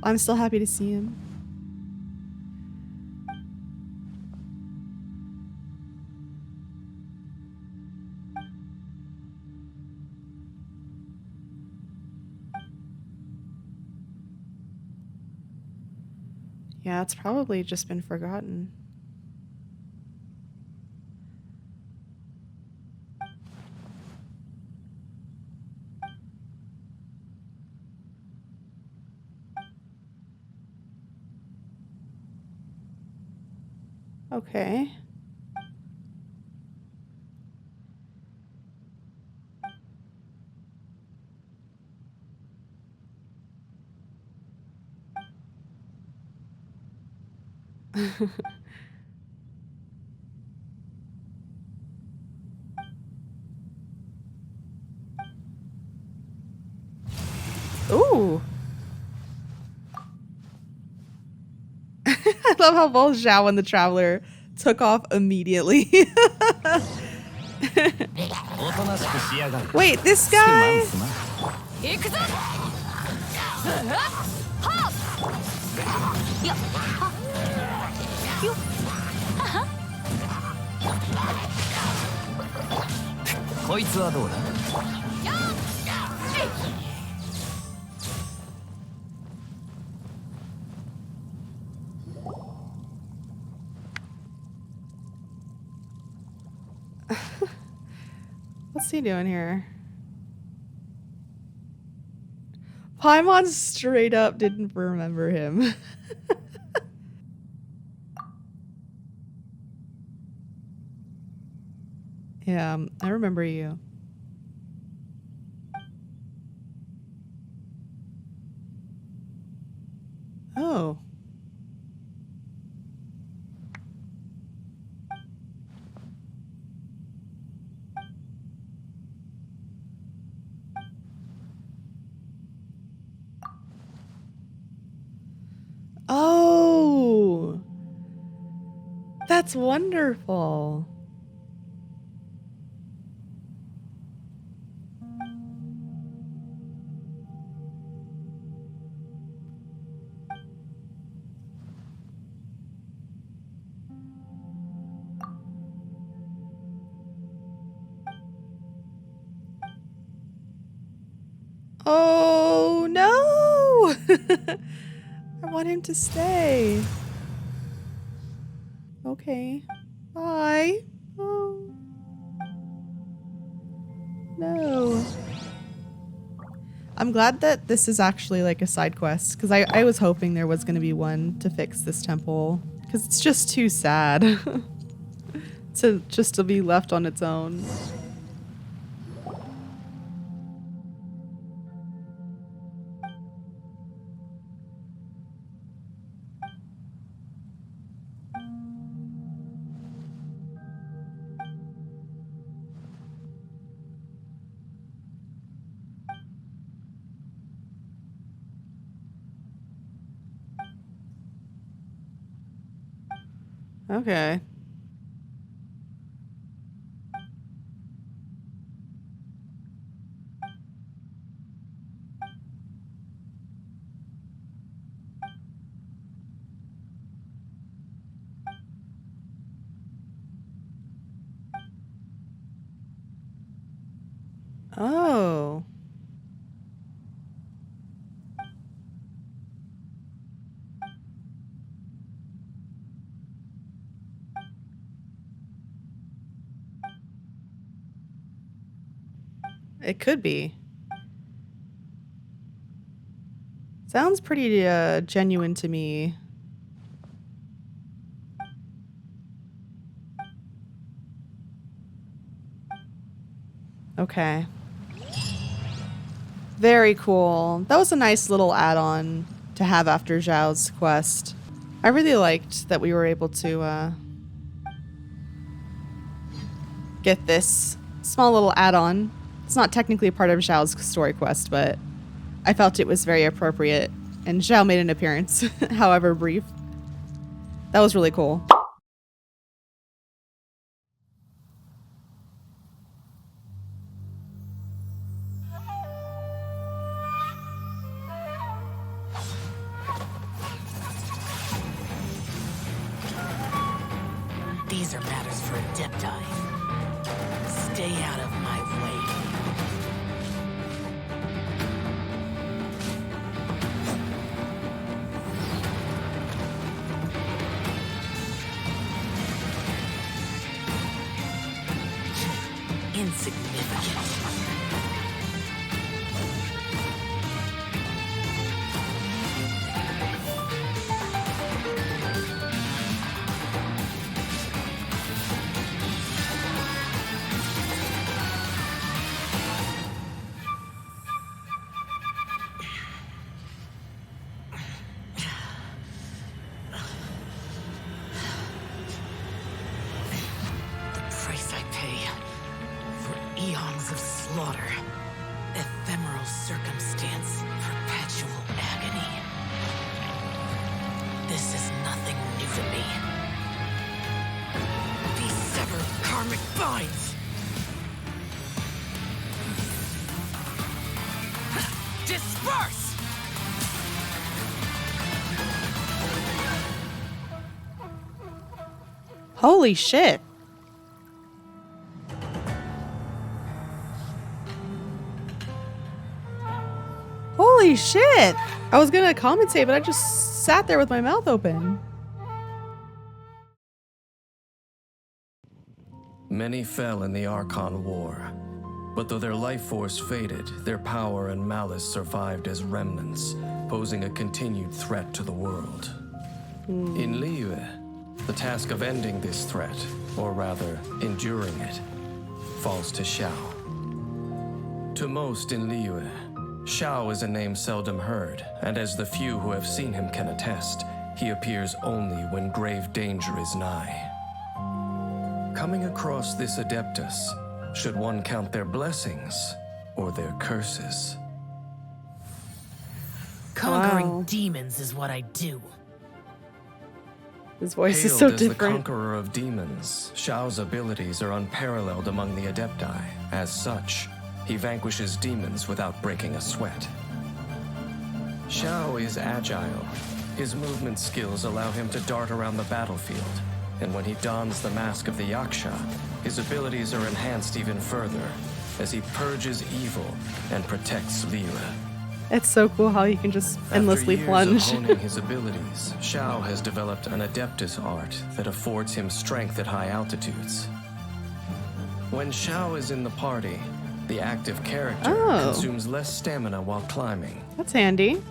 I'm still happy to see him. Yeah, it's probably just been forgotten. Okay. Ooh. I love how both Xiao and the Traveler took off immediately. Wait, this guy? What's he doing here? Paimon straight up didn't remember him. Yeah, I remember you. Oh. Oh. That's wonderful. Oh no! I want him to stay. Okay. Bye. Oh. No. I'm glad that this is actually like a side quest, because I was hoping there was going to be one to fix this temple, because it's just too sad to be left on its own. Okay. Oh. It could be. Sounds pretty genuine to me. Okay. Very cool. That was a nice little add-on to have after Xiao's quest. I really liked that we were able to get this small little add-on. It's not technically a part of Xiao's story quest, but I felt it was very appropriate, and Xiao made an appearance, however brief. That was really cool. These are matters for a dip dive. Stay out of my way. Insignificant. Karmic binds! Disperse! Holy shit. Holy shit. I was gonna commentate, but I just sat there with my mouth open. Many fell in the Archon War, but though their life force faded, their power and malice survived as remnants, posing a continued threat to the world. In Liyue, the task of ending this threat, or rather, enduring it, falls to Xiao. To most in Liyue, Xiao is a name seldom heard, and as the few who have seen him can attest, he appears only when grave danger is nigh. Coming across this Adeptus, should one count their blessings or their curses? Conquering demons is what I do. His voice is Hailed so as the different. conqueror of demons, Xiao's abilities are unparalleled among the Adepti. As such, he vanquishes demons without breaking a sweat. Xiao is agile. His movement skills allow him to dart around the battlefield, and when he dons the mask of the Yaksha, his abilities are enhanced even further, as he purges evil and protects Liyue. It's so cool how he can just endlessly After plunge. years of honing his abilities, Xiao has developed an Adeptus art that affords him strength at high altitudes. When Xiao is in the party, the active character consumes less stamina while climbing. That's handy.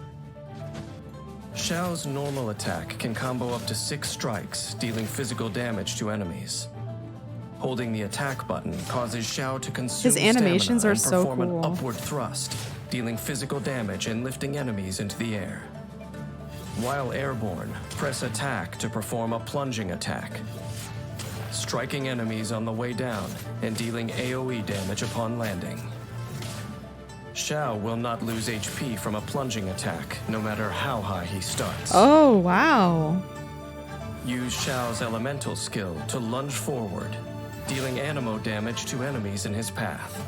Xiao's normal attack can combo up to 6 strikes, dealing physical damage to enemies. Holding the attack button causes Xiao to consume His animations stamina are and so perform cool. an upward thrust, dealing physical damage and lifting enemies into the air. While airborne, press attack to perform a plunging attack, striking enemies on the way down and dealing AoE damage upon landing. Xiao will not lose HP from a plunging attack, no matter how high he starts. Oh, wow. Use Xiao's elemental skill to lunge forward, dealing animo damage to enemies in his path.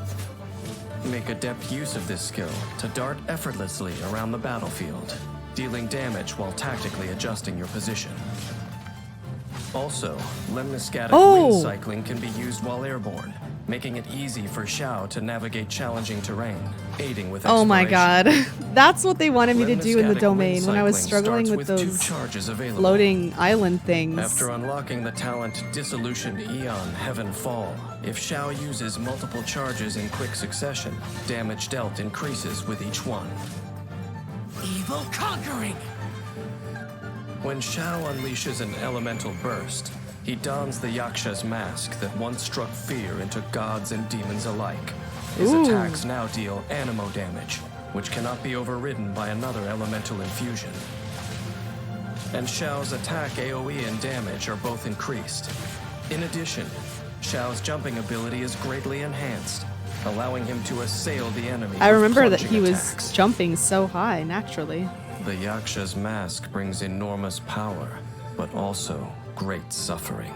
Make adept use of this skill to dart effortlessly around the battlefield, dealing damage while tactically adjusting your position. Also, lemniscatic wind cycling can be used while airborne, making it easy for Xiao to navigate challenging terrain, aiding with Oh my god. exploration. That's what they wanted me to do in the Lemniscatic domain wind when I was cycling struggling starts with two those charges available. floating island things. After unlocking the talent Dissolution Eon Heaven Fall, if Xiao uses multiple charges in quick succession, damage dealt increases with each one. Evil conquering! When Xiao unleashes an elemental burst, he dons the Yaksha's mask that once struck fear into gods and demons alike. His attacks now deal animo damage, which cannot be overridden by another elemental infusion. And Xiao's attack AoE and damage are both increased. In addition, Xiao's jumping ability is greatly enhanced, allowing him to assail the enemy. I with remember that plunging he attacks. was jumping so high naturally. The Yaksha's mask brings enormous power, but also great suffering.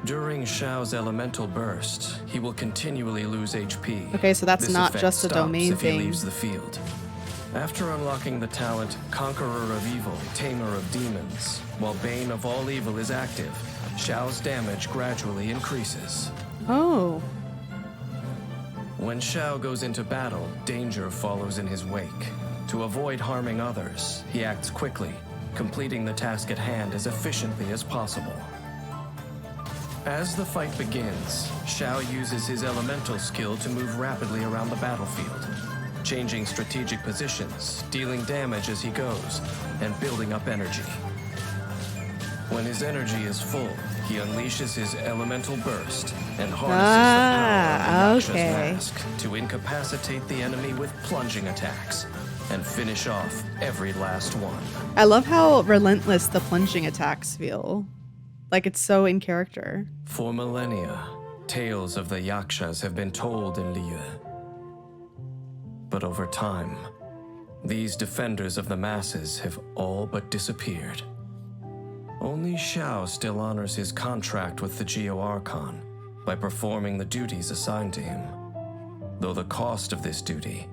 During Xiao's elemental burst, he will continually lose HP. Okay, so that's This not effect just a stops domain if thing. he leaves the field. After unlocking the talent Conqueror of Evil, Tamer of Demons, while Bane of All Evil is active, Xiao's damage gradually increases. Oh. When Xiao goes into battle, danger follows in his wake. To avoid harming others, he acts quickly, completing the task at hand as efficiently as possible. As the fight begins, Xiao uses his elemental skill to move rapidly around the battlefield, changing strategic positions, dealing damage as he goes, and building up energy. When his energy is full, he unleashes his elemental burst and harnesses the power of the Yaksha's mask to incapacitate the enemy with plunging attacks and finish off every last one. I love how relentless the plunging attacks feel. Like it's so in character. For millennia, tales of the Yakshas have been told in Liyue. But over time, these defenders of the masses have all but disappeared. Only Xiao still honors his contract with the Geo Archon, by performing the duties assigned to him, though the cost of this duty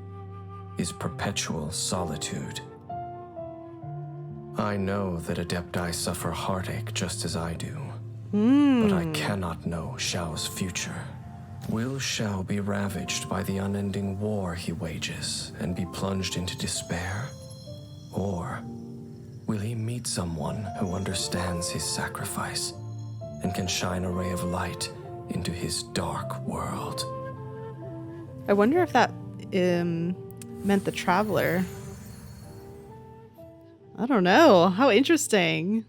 is perpetual solitude. I know that Adepti suffer heartache just as I do, but I cannot know Xiao's future. Will Xiao be ravaged by the unending war he wages and be plunged into despair? Or will he meet someone who understands his sacrifice and can shine a ray of light into his dark world? I wonder if that meant the Traveler. I don't know. How interesting.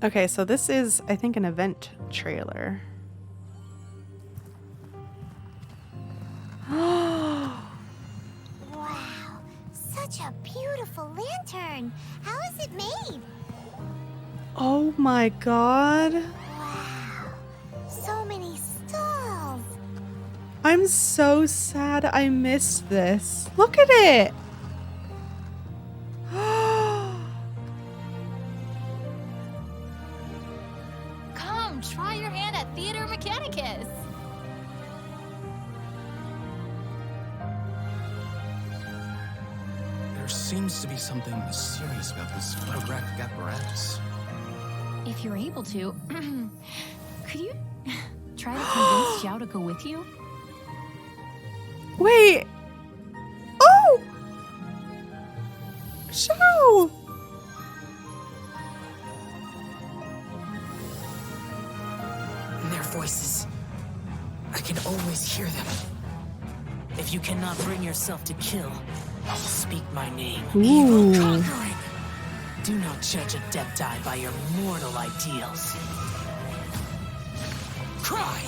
Okay, so this is, I think, an event trailer. Wow, such a beautiful lantern. How is it made? Oh my god. Wow, so many stalls. I'm so sad I missed this. Look at it. Come, try your hand at Theater Mechanicus. There seems to be something mysterious about this photographic apparatus. If you're able to, Could you try to convince Xiao to go with you? Wait. Oh! Xiao! Their voices. I can always hear them. If you cannot bring yourself to kill, speak my name. Evil conquering. Do not judge Adepti by your mortal ideals. Cry!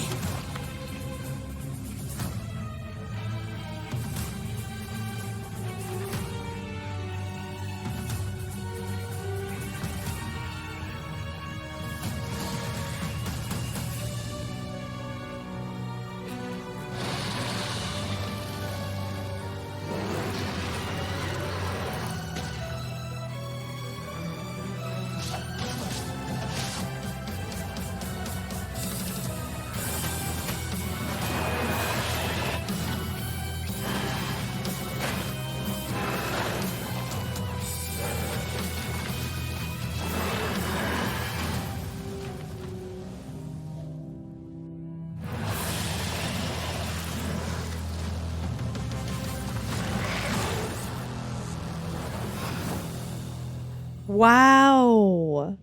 Wow.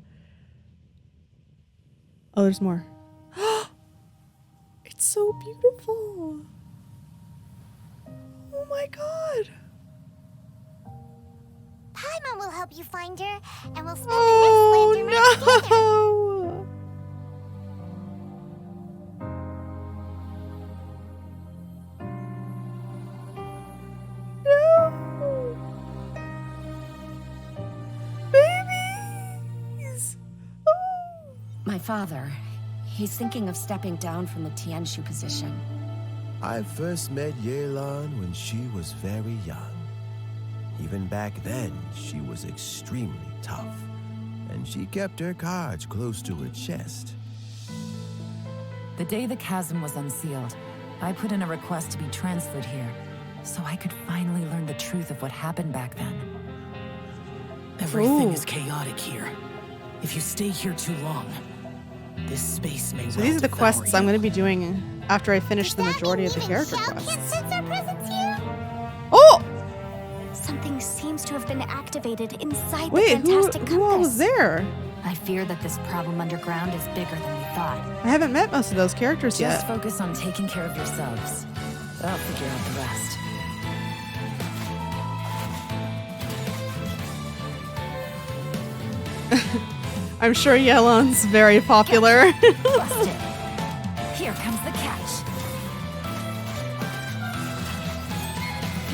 Oh, there's more. It's so beautiful. Oh my god. Paimon will help you find her, and we'll spend the next Lantern Rite together. No. No. Babies. Oh. My father, he's thinking of stepping down from the Tianshu position. I first met Yelan when she was very young. Even back then, she was extremely tough, and she kept her cards close to her chest. The day the chasm was unsealed, I put in a request to be transferred here, so I could finally learn the truth of what happened back then. Everything is chaotic here. If you stay here too long, this space may So these are the quests I'm going to be doing after I finish the majority of the character Xiao quests. can't sense our presence here? Oh! Something seems to have been activated inside Wait, the fantastic who all was there? I fear that this problem underground is bigger than we thought. I haven't met most of those characters Just yet. focus on taking care of yourselves. I'll figure out the rest. I'm sure Yelan's very popular. Busted. Here comes the catch.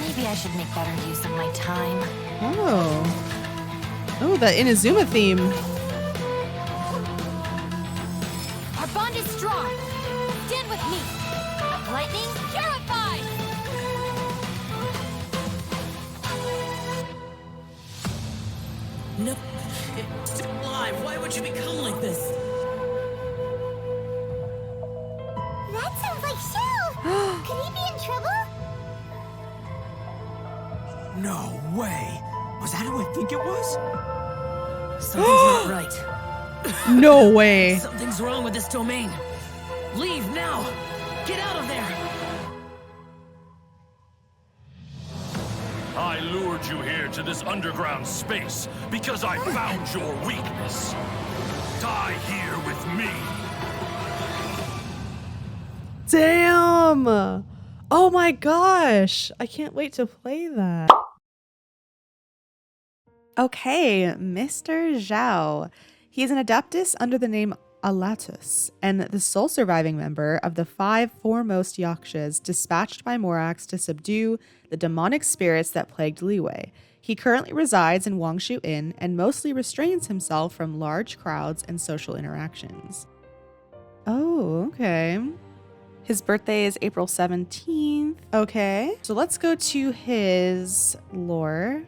Maybe I should make better use of my time. Oh, the Inazuma theme. Our bond is strong. Stand with me. Lightning purified. No. It's still alive. Why would you become like this? That sounds like Xiao. Could he be in trouble? No way. Was that who I think it was? Something's not right. No way. Something's wrong with this domain. Leave now. Get out of there. I lured you here to this underground space because I found your weakness. Die here with me. Damn. Oh my gosh. I can't wait to play that. Okay, Mr. Xiao. He is an Adeptus under the name Alatus, and the sole surviving member of the 5 foremost Yakshas dispatched by Morax to subdue the demonic spirits that plagued Liyue. He currently resides in Wangshu Inn and mostly restrains himself from large crowds and social interactions. Oh, okay. His birthday is April 17th. Okay, so let's go to his lore.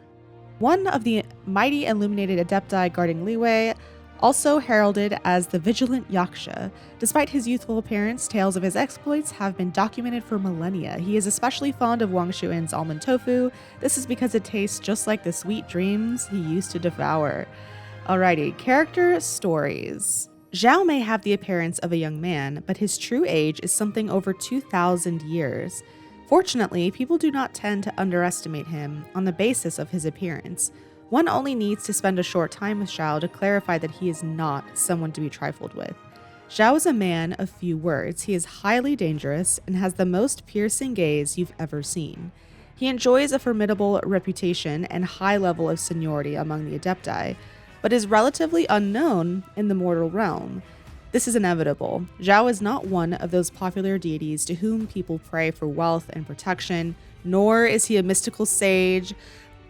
One of the mighty illuminated Adepti guarding Liyue, also heralded as the Vigilant Yaksha. Despite his youthful appearance, tales of his exploits have been documented for millennia. He is especially fond of Wangshu Inn's almond tofu. This is because it tastes just like the sweet dreams he used to devour. Alrighty, character stories. Xiao may have the appearance of a young man, but his true age is something over 2,000 years. Fortunately, people do not tend to underestimate him on the basis of his appearance. One only needs to spend a short time with Xiao to clarify that he is not someone to be trifled with. Xiao is a man of few words. He is highly dangerous and has the most piercing gaze you've ever seen. He enjoys a formidable reputation and high level of seniority among the Adepti, but is relatively unknown in the mortal realm. This is inevitable. Xiao is not one of those popular deities to whom people pray for wealth and protection, nor is he a mystical sage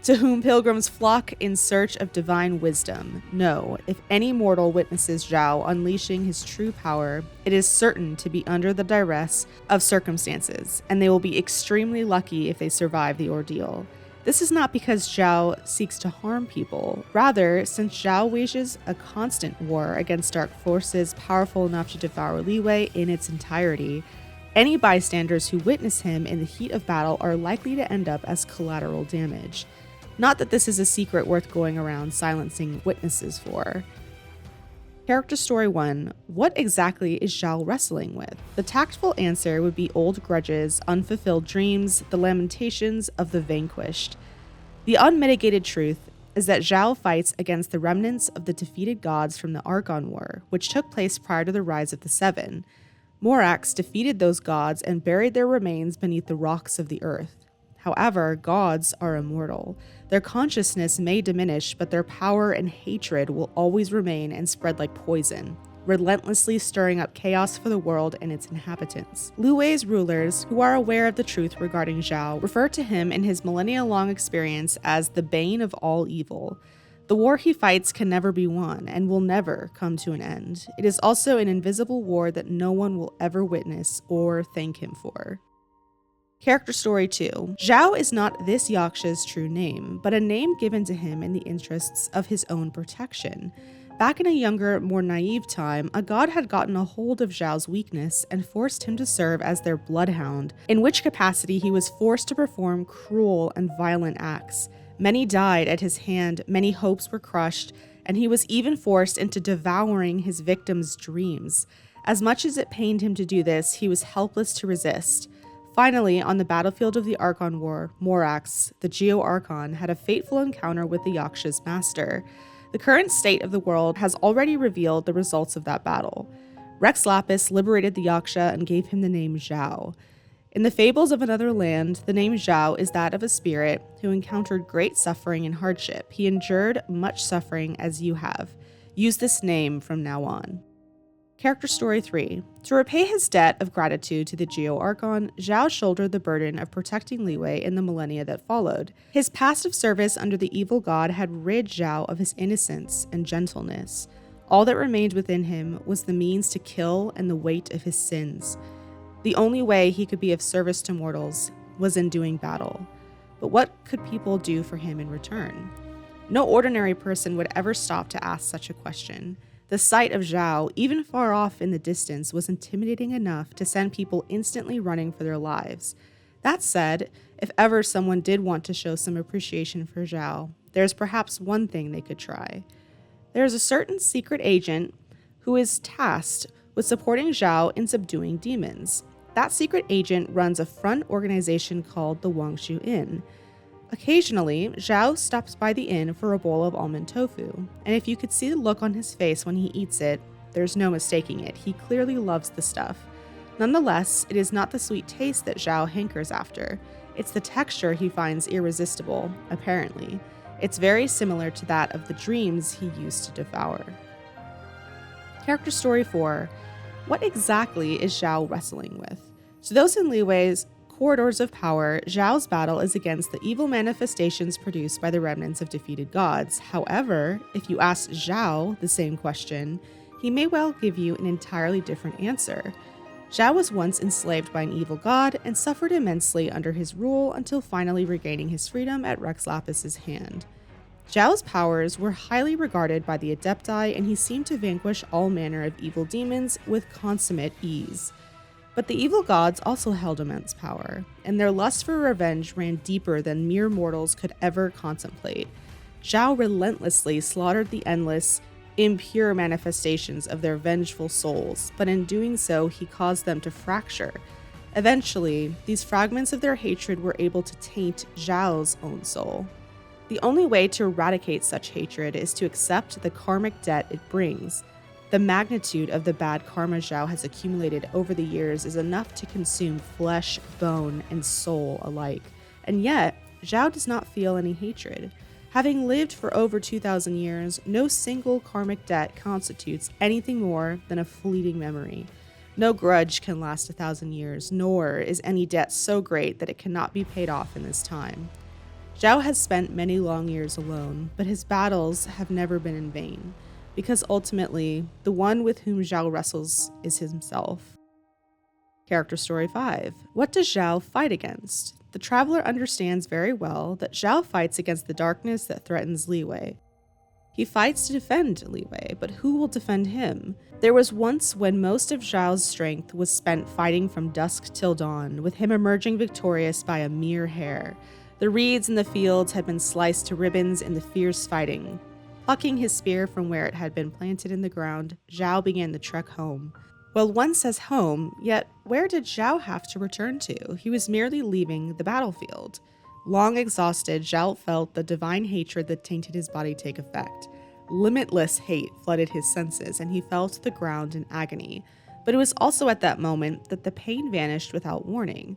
to whom pilgrims flock in search of divine wisdom. No, if any mortal witnesses Xiao unleashing his true power, it is certain to be under the duress of circumstances, and they will be extremely lucky if they survive the ordeal. This is not because Xiao seeks to harm people. Rather, since Xiao wages a constant war against dark forces powerful enough to devour Liyue in its entirety, any bystanders who witness him in the heat of battle are likely to end up as collateral damage. Not that this is a secret worth going around silencing witnesses for. Character Story 1. What exactly is Xiao wrestling with? The tactful answer would be old grudges, unfulfilled dreams, the lamentations of the vanquished. The unmitigated truth is that Xiao fights against the remnants of the defeated gods from the Archon War, which took place prior to the rise of the Seven. Morax defeated those gods and buried their remains beneath the rocks of the earth. However, gods are immortal. Their consciousness may diminish, but their power and hatred will always remain and spread like poison, relentlessly stirring up chaos for the world and its inhabitants. Liyue's rulers, who are aware of the truth regarding Xiao, refer to him in his millennia-long experience as the bane of all evil. The war he fights can never be won and will never come to an end. It is also an invisible war that no one will ever witness or thank him for. Character Story 2. Xiao is not this Yaksha's true name, but a name given to him in the interests of his own protection. Back in a younger, more naive time, a god had gotten a hold of Xiao's weakness and forced him to serve as their bloodhound, in which capacity he was forced to perform cruel and violent acts. Many died at his hand, many hopes were crushed, and he was even forced into devouring his victims' dreams. As much as it pained him to do this, he was helpless to resist. Finally, on the battlefield of the Archon War, Morax, the Geo-Archon, had a fateful encounter with the Yaksha's master. The current state of the world has already revealed the results of that battle. Rex Lapis liberated the Yaksha and gave him the name Xiao. In the Fables of Another Land, the name Xiao is that of a spirit who encountered great suffering and hardship. He endured much suffering as you have. Use this name from now on. Character Story 3. To repay his debt of gratitude to the Geo-Archon, Xiao shouldered the burden of protecting Liyue in the millennia that followed. His passive service under the evil god had rid Xiao of his innocence and gentleness. All that remained within him was the means to kill and the weight of his sins. The only way he could be of service to mortals was in doing battle. But what could people do for him in return? No ordinary person would ever stop to ask such a question. The sight of Xiao, even far off in the distance, was intimidating enough to send people instantly running for their lives. That said, if ever someone did want to show some appreciation for Xiao, there's perhaps one thing they could try. There's a certain secret agent who is tasked with supporting Xiao in subduing demons. That secret agent runs a front organization called the Wangshu Inn. Occasionally, Xiao stops by the inn for a bowl of almond tofu, and if you could see the look on his face when he eats it, there's no mistaking it. He clearly loves the stuff. Nonetheless, it is not the sweet taste that Xiao hankers after. It's the texture he finds irresistible, apparently. It's very similar to that of the dreams he used to devour. Character Story 4. What exactly is Xiao wrestling with? To those in Liyue's corridors of power, Xiao's battle is against the evil manifestations produced by the remnants of defeated gods. However, if you ask Xiao the same question, he may well give you an entirely different answer. Xiao was once enslaved by an evil god and suffered immensely under his rule until finally regaining his freedom at Rex Lapis's hand. Xiao's powers were highly regarded by the Adepti, and he seemed to vanquish all manner of evil demons with consummate ease. But the evil gods also held immense power, and their lust for revenge ran deeper than mere mortals could ever contemplate. Xiao relentlessly slaughtered the endless, impure manifestations of their vengeful souls, but in doing so, he caused them to fracture. Eventually, these fragments of their hatred were able to taint Xiao's own soul. The only way to eradicate such hatred is to accept the karmic debt it brings. The magnitude of the bad karma Xiao has accumulated over the years is enough to consume flesh, bone, and soul alike. And yet, Xiao does not feel any hatred. Having lived for over 2,000 years, no single karmic debt constitutes anything more than a fleeting memory. No grudge can last 1,000 years, nor is any debt so great that it cannot be paid off in this time. Xiao has spent many long years alone, but his battles have never been in vain, because ultimately, the one with whom Xiao wrestles is himself. Character Story 5. What does Xiao fight against? The traveler understands very well that Xiao fights against the darkness that threatens Liyue. He fights to defend Liyue, but who will defend him? There was once when most of Xiao's strength was spent fighting from dusk till dawn, with him emerging victorious by a mere hair. The reeds in the fields had been sliced to ribbons in the fierce fighting. Plucking his spear from where it had been planted in the ground, Xiao began the trek home. Well, one says home, yet where did Xiao have to return to? He was merely leaving the battlefield. Long exhausted, Xiao felt the divine hatred that tainted his body take effect. Limitless hate flooded his senses, and he fell to the ground in agony. But it was also at that moment that the pain vanished without warning.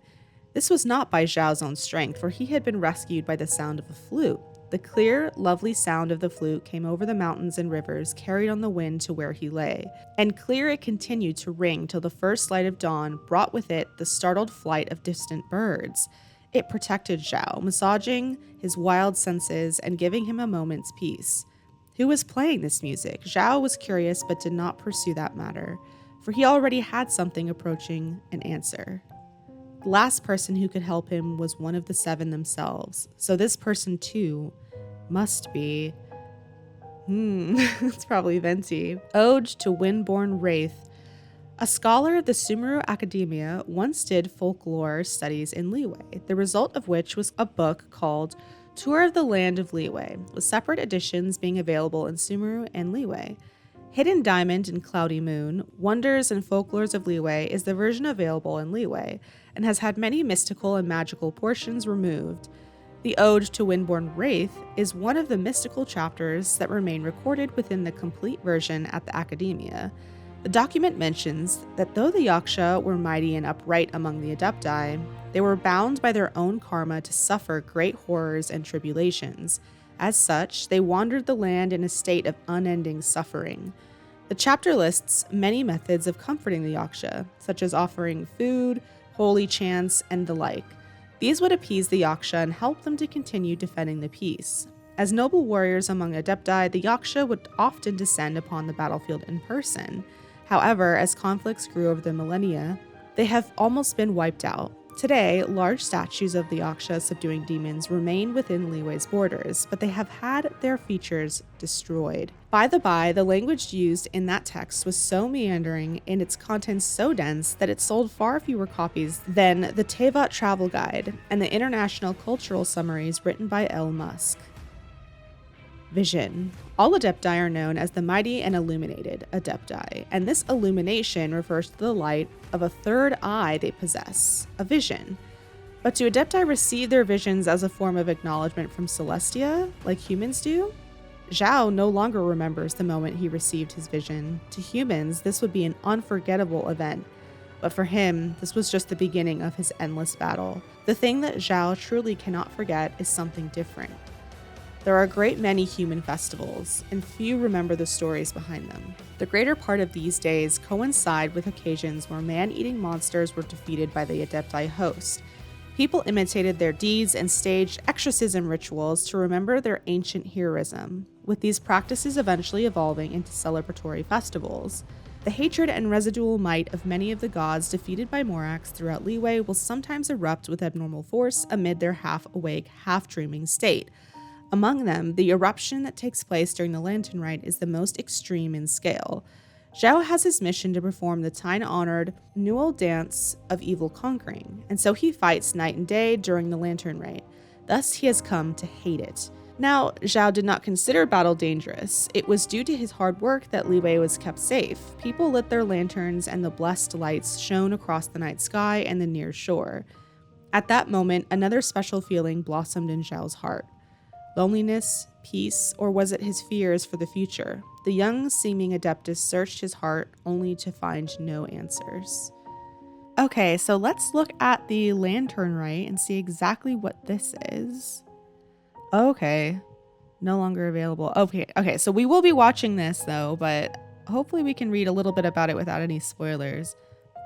This was not by Xiao's own strength, for he had been rescued by the sound of a flute. The clear, lovely sound of the flute came over the mountains and rivers, carried on the wind to where he lay. And clear it continued to ring till the first light of dawn brought with it the startled flight of distant birds. It protected Xiao, massaging his wild senses and giving him a moment's peace. Who was playing this music? Xiao was curious but did not pursue that matter, for he already had something approaching an answer. The last person who could help him was one of the seven themselves, so this person too must be... it's probably Venti. Ode to Windborn Wraith. A scholar of the Sumeru Academia once did folklore studies in Liyue, the result of which was a book called Tour of the Land of Liyue, with separate editions being available in Sumeru and Liyue. Hidden Diamond and Cloudy Moon, Wonders and Folklores of Liyue is the version available in Liyue, and has had many mystical and magical portions removed. The Ode to Windborn Wraith is one of the mystical chapters that remain recorded within the complete version at the Academia. The document mentions that though the Yaksha were mighty and upright among the Adepti, they were bound by their own karma to suffer great horrors and tribulations. As such, they wandered the land in a state of unending suffering. The chapter lists many methods of comforting the Yaksha, such as offering food, holy chants, and the like. These would appease the Yaksha and help them to continue defending the peace. As noble warriors among Adepti, the Yaksha would often descend upon the battlefield in person. However, as conflicts grew over the millennia, they have almost been wiped out. Today, large statues of the Yaksha subduing demons remain within Liyue's borders, but they have had their features destroyed. By the by, the language used in that text was so meandering and its contents so dense that it sold far fewer copies than the Teapot Travel Guide and the International Cultural Summaries written by L. Musk. Vision. All Adepti are known as the Mighty and Illuminated Adepti, and this illumination refers to the light of a third eye they possess, a vision. But do Adepti receive their visions as a form of acknowledgement from Celestia, like humans do? Xiao no longer remembers the moment he received his vision. To humans, this would be an unforgettable event, but for him, this was just the beginning of his endless battle. The thing that Xiao truly cannot forget is something different. There are a great many human festivals, and few remember the stories behind them. The greater part of these days coincide with occasions where man-eating monsters were defeated by the Adepti host. People imitated their deeds and staged exorcism rituals to remember their ancient heroism, with these practices eventually evolving into celebratory festivals. The hatred and residual might of many of the gods defeated by Morax throughout Liyue will sometimes erupt with abnormal force amid their half-awake, half-dreaming state. Among them, the eruption that takes place during the Lantern Rite is the most extreme in scale. Xiao has his mission to perform the time-honored Newell Dance of Evil Conquering, and so he fights night and day during the Lantern Rite. Thus, he has come to hate it. Now, Xiao did not consider battle dangerous. It was due to his hard work that Liyue was kept safe. People lit their lanterns and the blessed lights shone across the night sky and the near shore. At that moment, another special feeling blossomed in Xiao's heart. Loneliness, peace, or was it his fears for the future? The young seeming Adeptus searched his heart only to find no answers. Okay, so let's look at the lantern Rite and see exactly what this is. Okay, no longer available. Okay, so we will be watching this though, but hopefully we can read a little bit about it without any spoilers.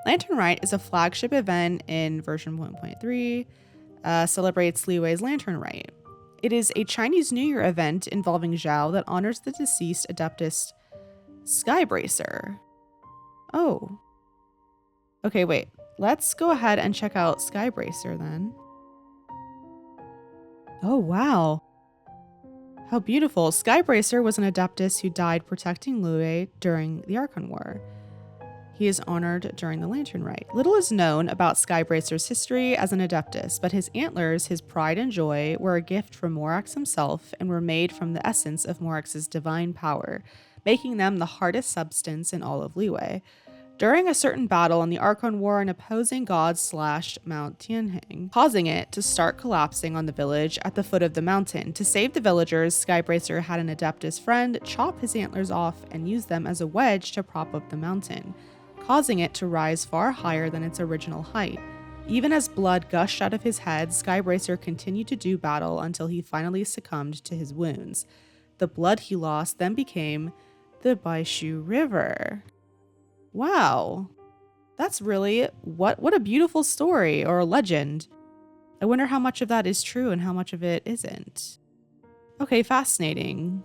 Lantern Rite is a flagship event in version 1.3, celebrates Liyue's Lantern Rite. It is a Chinese New Year event involving Xiao that honors the deceased Adeptus Skybracer. Oh. Okay, wait. Let's go ahead and check out Skybracer then. Oh, wow. How beautiful. Skybracer was an Adeptus who died protecting Liyue during the Archon War. He is honored during the Lantern Rite. Little is known about Skybracer's history as an Adeptus, but his antlers, his pride and joy, were a gift from Morax himself and were made from the essence of Morax's divine power, making them the hardest substance in all of Liyue. During a certain battle in the Archon War, an opposing god slashed Mount Tianheng, causing it to start collapsing on the village at the foot of the mountain. To save the villagers, Skybracer had an Adeptus friend chop his antlers off and use them as a wedge to prop up the mountain, causing it to rise far higher than its original height. Even as blood gushed out of his head, Skybracer continued to do battle until he finally succumbed to his wounds. The blood he lost then became the Baishu River. Wow, that's really, what a beautiful story or a legend. I wonder how much of that is true and how much of it isn't. Okay, fascinating.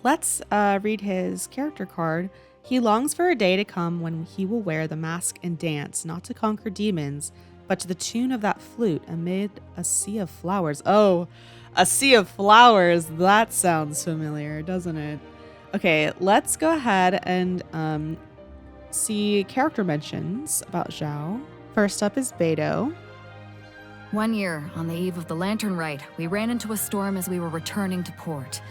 Let's read his character card. He longs for a day to come when he will wear the mask and dance, not to conquer demons, but to the tune of that flute amid a sea of flowers. Oh, a sea of flowers. That sounds familiar, doesn't it? Okay, let's go ahead and see character mentions about Xiao. First up is Beidou. One year, on the eve of the Lantern Rite, we ran into a storm as we were returning to port.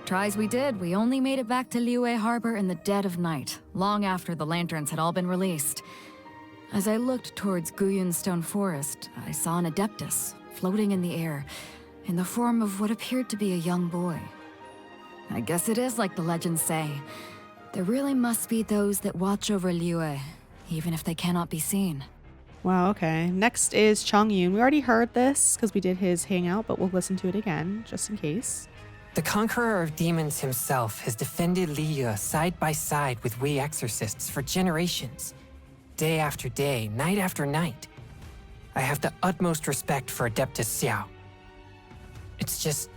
Try as we did, we only made it back to Liyue Harbor in the dead of night, long after the lanterns had all been released. As I looked towards Guyun's stone forest, I saw an Adeptus floating in the air, in the form of what appeared to be a young boy. I guess it is like the legends say. There really must be those that watch over Liyue, even if they cannot be seen. Wow, okay. Next is Chongyun. We already heard this because we did his hangout, but we'll listen to it again, just in case. The Conqueror of Demons himself has defended Liyue side by side with we exorcists for generations. Day after day, night after night. I have the utmost respect for Adeptus Xiao. It's just,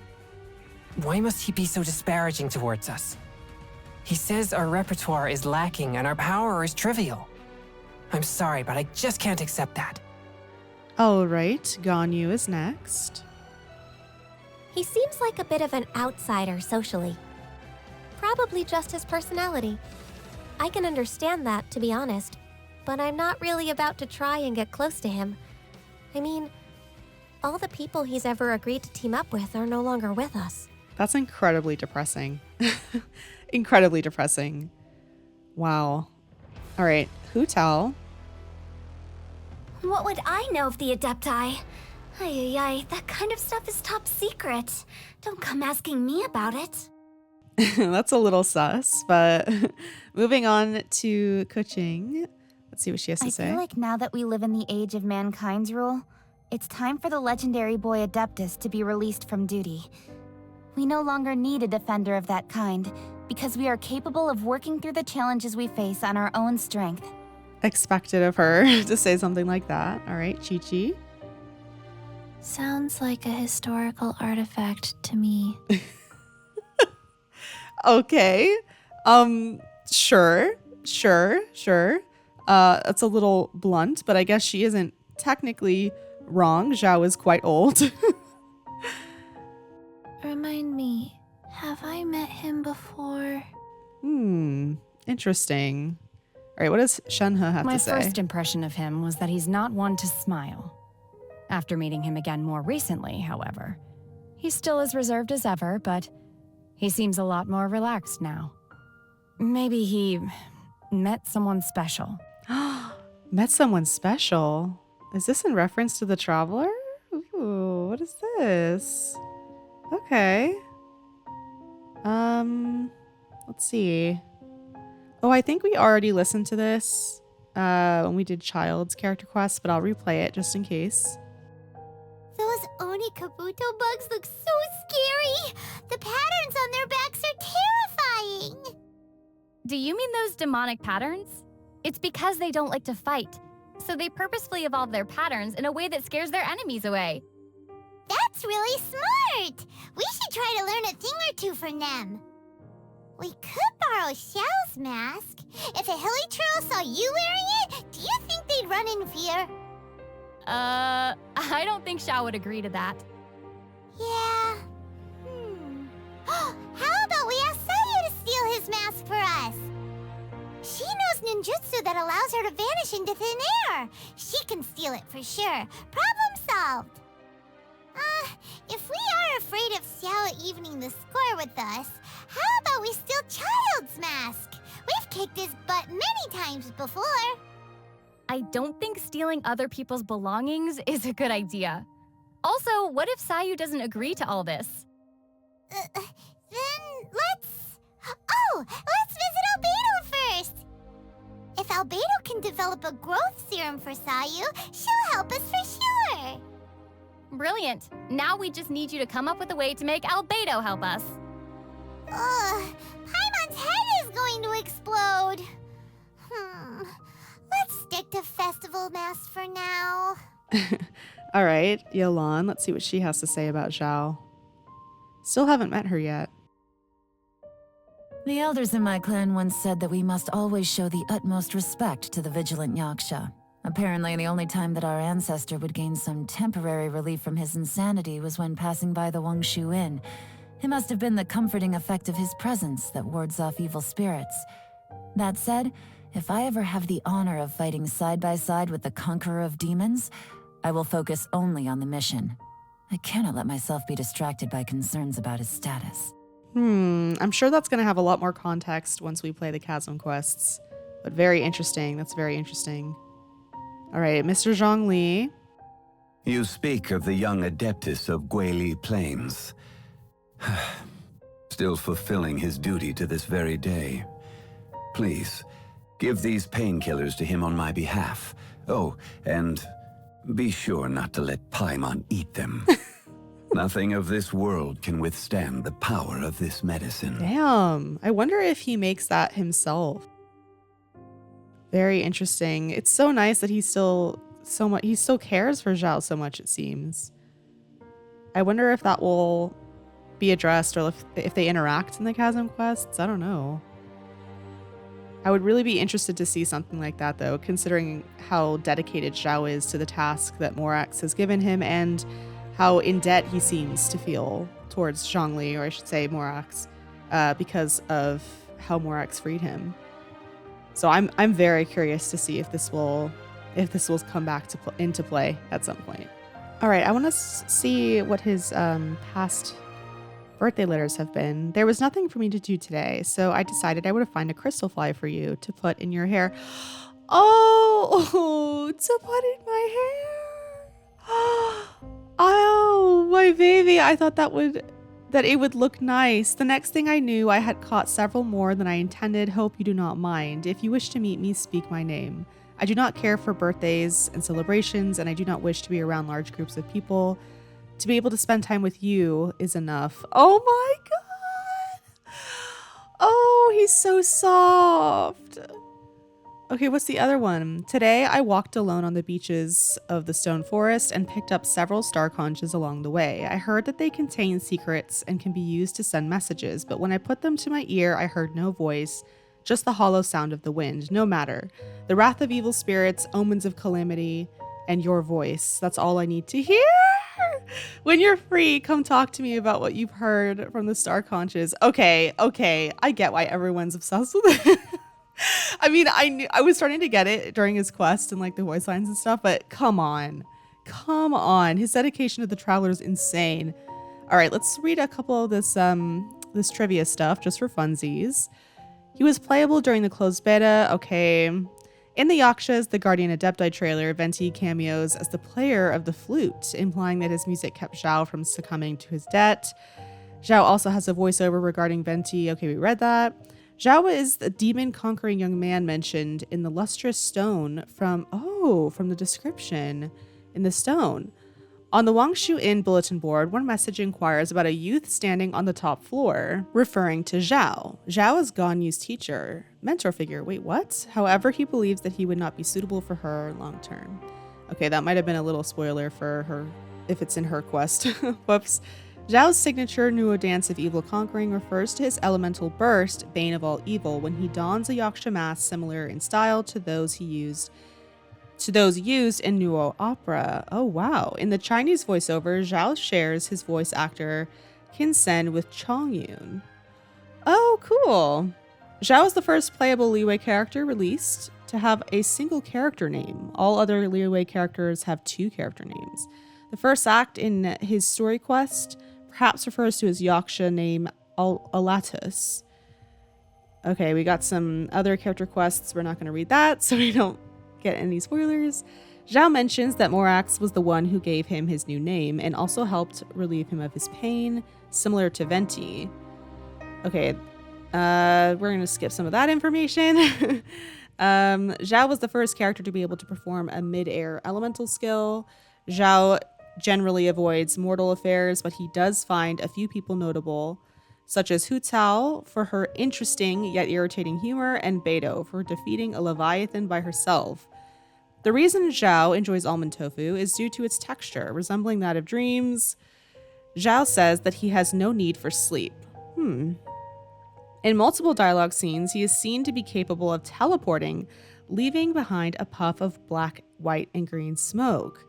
why must he be so disparaging towards us? He says our repertoire is lacking and our power is trivial. I'm sorry, but I just can't accept that. All right, Ganyu is next. He seems like a bit of an outsider socially. Probably just his personality. I can understand that, to be honest, but I'm not really about to try and get close to him. I mean, all the people he's ever agreed to team up with are no longer with us. That's incredibly depressing. Incredibly depressing. Wow. All right, Hu Tao. What would I know of the Adepti? Ay, that kind of stuff is top secret. Don't come asking me about it. That's a little sus, but moving on to Kuching. Let's see what she has to say. I feel like now that we live in the age of mankind's rule, it's time for the legendary boy Adeptus to be released from duty. We no longer need a defender of that kind, because we are capable of working through the challenges we face on our own strength. Expected of her to say something like that. All right, Chi-Chi. Sounds like a historical artifact to me. Okay. Sure. That's a little blunt, but I guess she isn't technically wrong. Xiao is quite old. Remind me, have I met him before? Interesting. All right, what does Shenhe have to say? My first impression of him was that he's not one to smile. After meeting him again more recently, however, He's still as reserved as ever, but he seems a lot more relaxed now. Maybe he met someone special. Met someone special? Is this in reference to the Traveler? Ooh, what is this? Okay. Let's see. Oh, I think we already listened to this when we did Child's character quest, but I'll replay it just in case. Those Oni Kabuto bugs look so scary! The patterns on their backs are terrifying! Do you mean those demonic patterns? It's because they don't like to fight, so they purposefully evolve their patterns in a way that scares their enemies away. That's really smart! We should try to learn a thing or two from them. We could borrow Xiao's mask. If a Hilichurl saw you wearing it, do you think they'd run in fear? I don't think Xiao would agree to that. Yeah. How about we ask Sayu to steal his mask for us? She knows ninjutsu that allows her to vanish into thin air. She can steal it for sure. Problem solved. If we are afraid of Xiao evening the score with us, how about we steal Child's mask? We've kicked his butt many times before. I don't think stealing other people's belongings is a good idea. Also, what if Sayu doesn't agree to all this? Then let's visit Albedo first. If Albedo can develop a growth serum for Sayu, she'll help us for sure. Brilliant. Now we just need you to come up with a way to make Albedo help us. Paimon's head is going to explode. Let's stick to festival masks for now. All right, Yolan, let's see what she has to say about Xiao. Still haven't met her yet. The elders in my clan once said that we must always show the utmost respect to the vigilant Yaksha. Apparently, the only time that our ancestor would gain some temporary relief from his insanity was when passing by the Wangshu Inn. It must have been the comforting effect of his presence that wards off evil spirits. That said, if I ever have the honor of fighting side by side with the conqueror of demons, I will focus only on the mission. I cannot let myself be distracted by concerns about his status. I'm sure that's going to have a lot more context once we play the Chasm quests. But very interesting. That's very interesting. All right, Mr. Zhongli. You speak of the young Adeptus of Guili Plains. Still fulfilling his duty to this very day. Please, give these painkillers to him on my behalf. Oh, and be sure not to let Paimon eat them. Nothing of this world can withstand the power of this medicine. Damn. I wonder if he makes that himself. Very interesting. It's so nice that he still cares for Xiao so much, it seems. I wonder if that will be addressed or if they interact in the Chasm quests. I don't know. I would really be interested to see something like that, though, considering how dedicated Xiao is to the task that Morax has given him and how in debt he seems to feel towards Zhongli, or I should say Morax, because of how Morax freed him. So I'm very curious to see if this will come back into play at some point. All right, I want to see what his past birthday letters have been. There was nothing for me to do today, so I decided I would find a crystal fly for you to put in your hair. Oh, to put in my hair. Oh, my baby. I thought that it would look nice. The next thing I knew, I had caught several more than I intended. Hope you do not mind. If you wish to meet me, speak my name. I do not care for birthdays and celebrations, and I do not wish to be around large groups of people. To be able to spend time with you is enough. Oh my god. Oh, he's so soft. Okay, what's the other one? Today, I walked alone on the beaches of the Stone Forest and picked up several star conches along the way. I heard that they contain secrets and can be used to send messages, but when I put them to my ear, I heard no voice, just the hollow sound of the wind. No matter. The wrath of evil spirits, omens of calamity, and your voice. That's all I need to hear. When you're free, come talk to me about what you've heard from the star conches. Okay, I get why everyone's obsessed with it. I mean, I was starting to get it during his quest and like the voice lines and stuff, but come on. His dedication to the Traveler is insane. All right, let's read a couple of this trivia stuff just for funsies. He was playable during the closed beta. Okay. In the Yakshas, the Guardian Adepti trailer, Venti cameos as the player of the flute, implying that his music kept Xiao from succumbing to his debt. Xiao also has a voiceover regarding Venti. Okay, we read that. Xiao is the demon-conquering young man mentioned in the lustrous stone from the description in the stone. On the Wangshu Inn bulletin board, one message inquires about a youth standing on the top floor, referring to Xiao. Xiao is Ganyu's teacher, mentor figure. Wait, what? However, he believes that he would not be suitable for her long term. Okay, that might have been a little spoiler for her if it's in her quest. Whoops. Xiao's signature Nuo dance of evil conquering refers to his elemental burst, Bane of all evil, when he dons a Yaksha mask similar in style to those used in Nuo opera. Oh wow. In the Chinese voiceover, Xiao shares his voice actor Qin Sen with Chong Yun. Oh, cool. Xiao is the first playable Liyue character released to have a single character name. All other Liyue characters have 2 character names. The first act in his story quest perhaps refers to his Yaksha name Alatus. Okay, we got some other character quests. We're not going to read that, so we don't get any spoilers. Xiao mentions that Morax was the one who gave him his new name and also helped relieve him of his pain, similar to Venti. Okay, we're going to skip some of that information. Xiao was the first character to be able to perform a mid-air elemental skill. Xiao generally avoids mortal affairs, but he does find a few people notable, such as Hu Tao for her interesting yet irritating humor, and Beidou for defeating a leviathan by herself. The reason Xiao enjoys almond tofu is due to its texture, resembling that of dreams. Xiao says that he has no need for sleep. In multiple dialogue scenes, he is seen to be capable of teleporting, leaving behind a puff of black, white, and green smoke.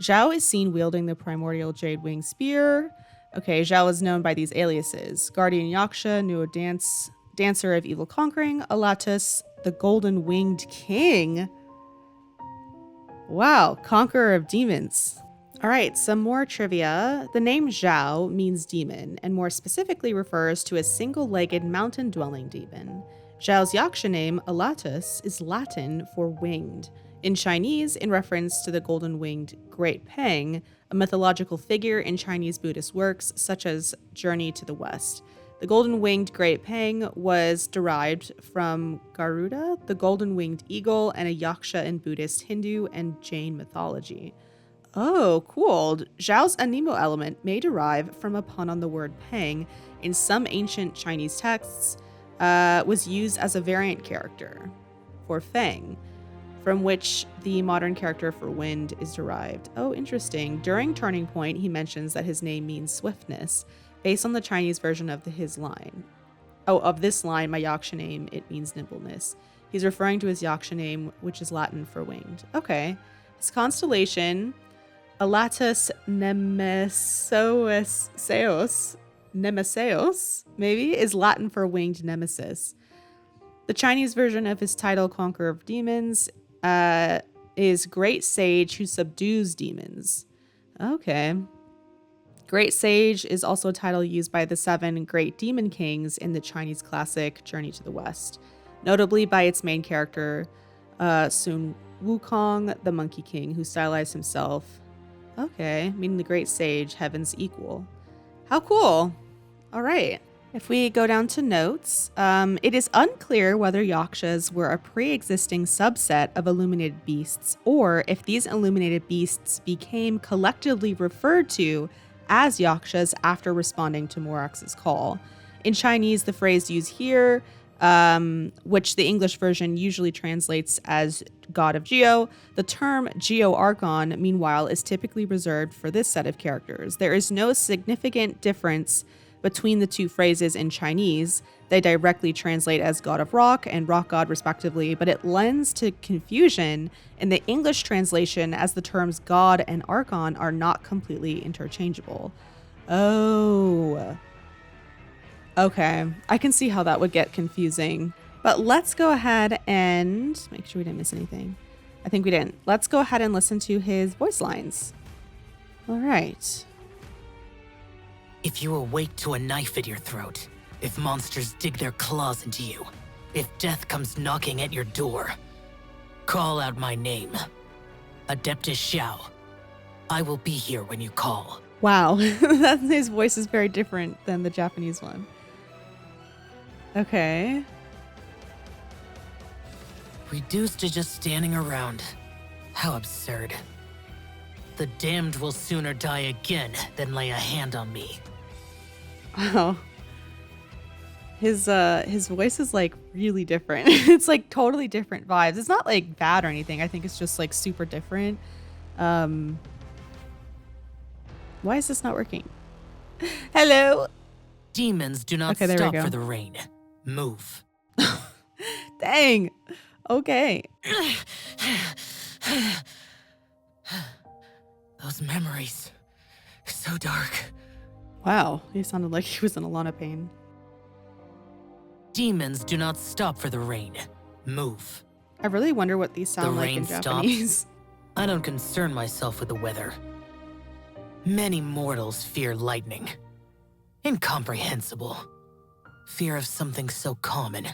Xiao is seen wielding the primordial jade wing spear. Okay, Xiao is known by these aliases: Guardian Yaksha, Nuo Dancer of Evil Conquering, Alatus, the Golden Winged King. Wow, Conqueror of Demons. All right, some more trivia. The name Xiao means demon, and more specifically refers to a single-legged mountain-dwelling demon. Xiao's Yaksha name, Alatus, is Latin for winged. In Chinese, in reference to the golden-winged Great Peng, a mythological figure in Chinese Buddhist works such as Journey to the West. The golden-winged Great Peng was derived from Garuda, the golden-winged eagle, and a Yaksha in Buddhist, Hindu, and Jain mythology. Oh, cool. Xiao's anemo element may derive from a pun on the word peng in some ancient Chinese texts, was used as a variant character for feng, from which the modern character for wind is derived. Oh, interesting. During Turning Point, he mentions that his name means swiftness, based on the Chinese version of his line. Oh, of this line, my Yaksha name, it means nimbleness. He's referring to his Yaksha name, which is Latin for winged. Okay. His constellation, Alatus Nemeseos, maybe, is Latin for winged nemesis. The Chinese version of his title, Conqueror of Demons, is Great Sage who subdues demons. Okay. Great Sage is also a title used by the 7 Great Demon Kings in the Chinese classic Journey to the West, notably by its main character, Sun Wukong, the Monkey King, who stylized himself. Okay, meaning the Great Sage, heaven's equal. How cool. All right. If we go down to notes, it is unclear whether Yakshas were a pre-existing subset of illuminated beasts, or if these illuminated beasts became collectively referred to as Yakshas after responding to Morax's call. In Chinese, the phrase used here, which the English version usually translates as God of Geo, the term Geo-Archon, meanwhile, is typically reserved for this set of characters. There is no significant difference between the two phrases in Chinese. They directly translate as God of Rock and Rock God respectively, but it lends to confusion in the English translation as the terms God and Archon are not completely interchangeable. Oh. Okay, I can see how that would get confusing. But let's go ahead and make sure we didn't miss anything. I think we didn't. Let's go ahead and listen to his voice lines. All right. If you awake to a knife at your throat, if monsters dig their claws into you, if death comes knocking at your door, call out my name. Adeptus Xiao. I will be here when you call. Wow, his voice is very different than the Japanese one. Okay. Reduced to just standing around. How absurd. The damned will sooner die again than lay a hand on me. Wow. His voice is like really different. It's like totally different vibes. It's not like bad or anything. I think it's just like super different. Why is this not working? Hello? Demons do not Okay, stop for the rain. Move. Dang. Okay. Those memories. So dark. Wow. He sounded like he was in a lot of pain. Demons do not stop for the rain. Move. I really wonder what these sound like in Japanese. I don't concern myself with the weather. Many mortals fear lightning. Incomprehensible. Fear of something so common.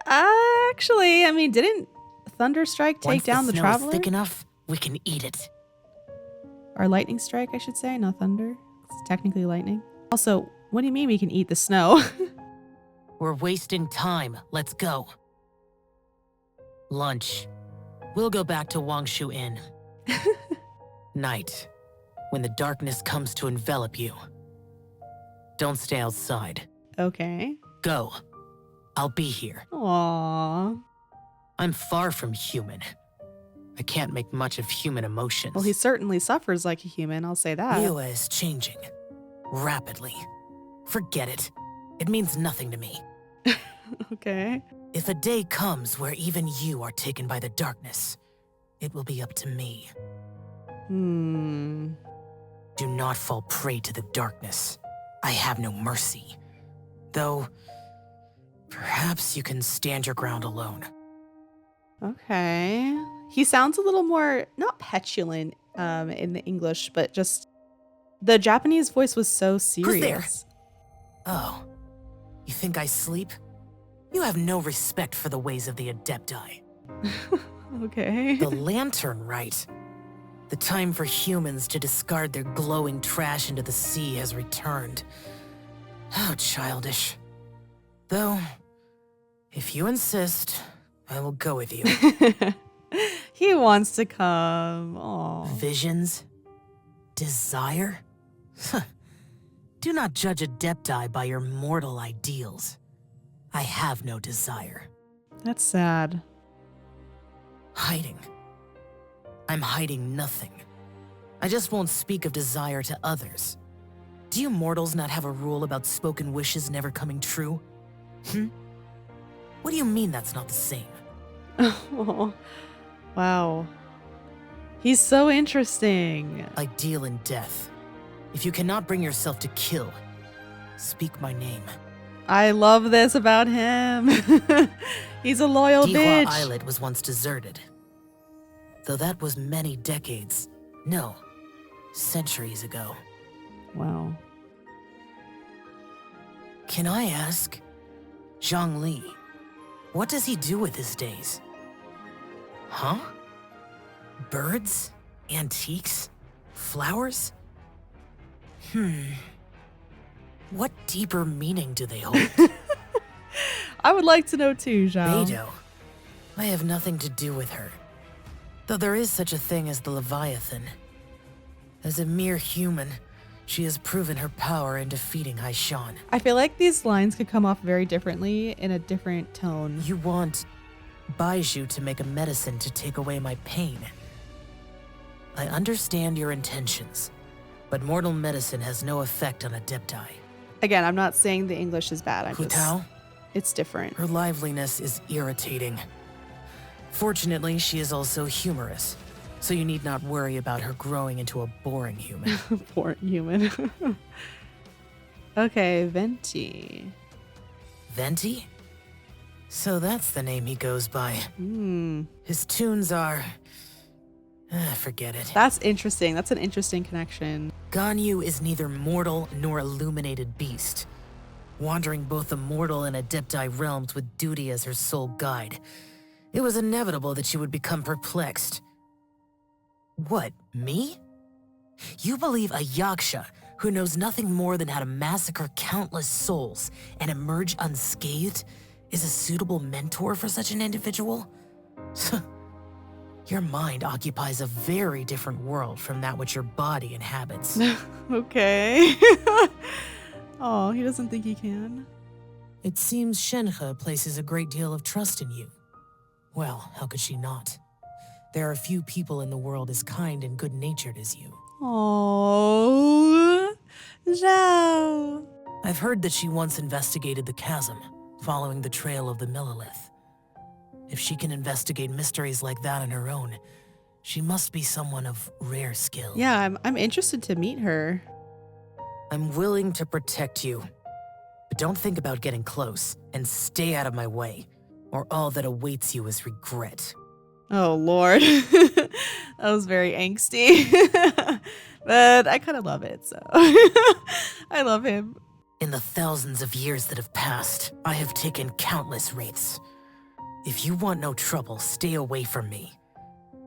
Actually, I mean, didn't Thunderstrike take down the Traveler? Once the snow is thick enough, we can eat it. Or Lightning Strike, I should say, not Thunder. It's technically lightning. Also, what do you mean we can eat the snow? We're wasting time. Let's go. Lunch. We'll go back to Wangshu Inn. Night. When the darkness comes to envelop you. Don't stay outside. Okay. Go. I'll be here. Aww. I'm far from human. I can't make much of human emotions. Well, he certainly suffers like a human, I'll say that. Liyue is changing. Rapidly. Forget it. It means nothing to me. Okay. If a day comes where even you are taken by the darkness, it will be up to me. Do not fall prey to the darkness. I have no mercy. Though, perhaps you can stand your ground alone. Okay. He sounds a little more, not petulant in the English, but just the Japanese voice was so serious. Who's there? Oh, you think I sleep? You have no respect for the ways of the Adepti. Okay. The lantern, right? The time for humans to discard their glowing trash into the sea has returned. How childish. Though, if you insist, I will go with you. He wants to come. Aww. Visions? Desire? Do not judge Adepti by your mortal ideals. I have no desire. That's sad. Hiding. I'm hiding nothing. I just won't speak of desire to others. Do you mortals not have a rule about spoken wishes never coming true? What do you mean that's not the same? Oh, wow. He's so interesting. Ideal in death. If you cannot bring yourself to kill, speak my name. I love this about him. He's a loyal Dihua bitch. Islet was once deserted. Though that was many decades, no, centuries ago. Wow. Can I ask, Zhang Li, what does he do with his days? Huh? Birds? Antiques? Flowers? What deeper meaning do they hold? I would like to know too, Xiao. Beidou. I have nothing to do with her. Though there is such a thing as the Leviathan. As a mere human, she has proven her power in defeating Haishan. I feel like these lines could come off very differently in a different tone. You want Baizhu to make a medicine to take away my pain. I understand your intentions, but mortal medicine has no effect on Adepti. Again, I'm not saying the English is bad. Hu Tao? It's different. Her liveliness is irritating. Fortunately, she is also humorous, so you need not worry about her growing into a boring human. Boring human. Okay, Venti. Venti? So that's the name he goes by. His tunes are Forget it. That's interesting. That's an interesting connection. Ganyu is neither mortal nor illuminated beast, wandering both the mortal and Adepti realms with duty as her sole guide. It was inevitable that she would become perplexed. What, me? You believe a Yaksha who knows nothing more than how to massacre countless souls and emerge unscathed is a suitable mentor for such an individual? Your mind occupies a very different world from that which your body inhabits. Okay. Oh, he doesn't think he can. It seems Shenhe places a great deal of trust in you. Well, how could she not? There are few people in the world as kind and good-natured as you. Oh, Xiao. I've heard that she once investigated the chasm, following the trail of the Millilith. If she can investigate mysteries like that on her own, she must be someone of rare skill. Yeah, I'm interested to meet her. I'm willing to protect you, but don't think about getting close and stay out of my way, or all that awaits you is regret. Oh, Lord. That was very angsty. But I kind of love it, so. I love him. In the thousands of years that have passed, I have taken countless wraiths. If you want no trouble, stay away from me.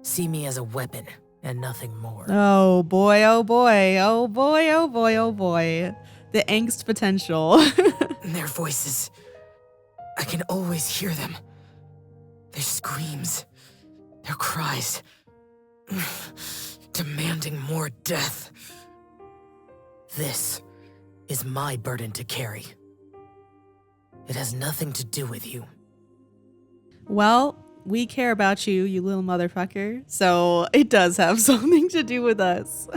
See me as a weapon and nothing more. Oh boy, oh boy, oh boy, oh boy, oh boy. The angst potential. Their voices, I can always hear them. Their screams, their cries, demanding more death. This is my burden to carry. It has nothing to do with you. Well, we care about you, you little motherfucker. So it does have something to do with us.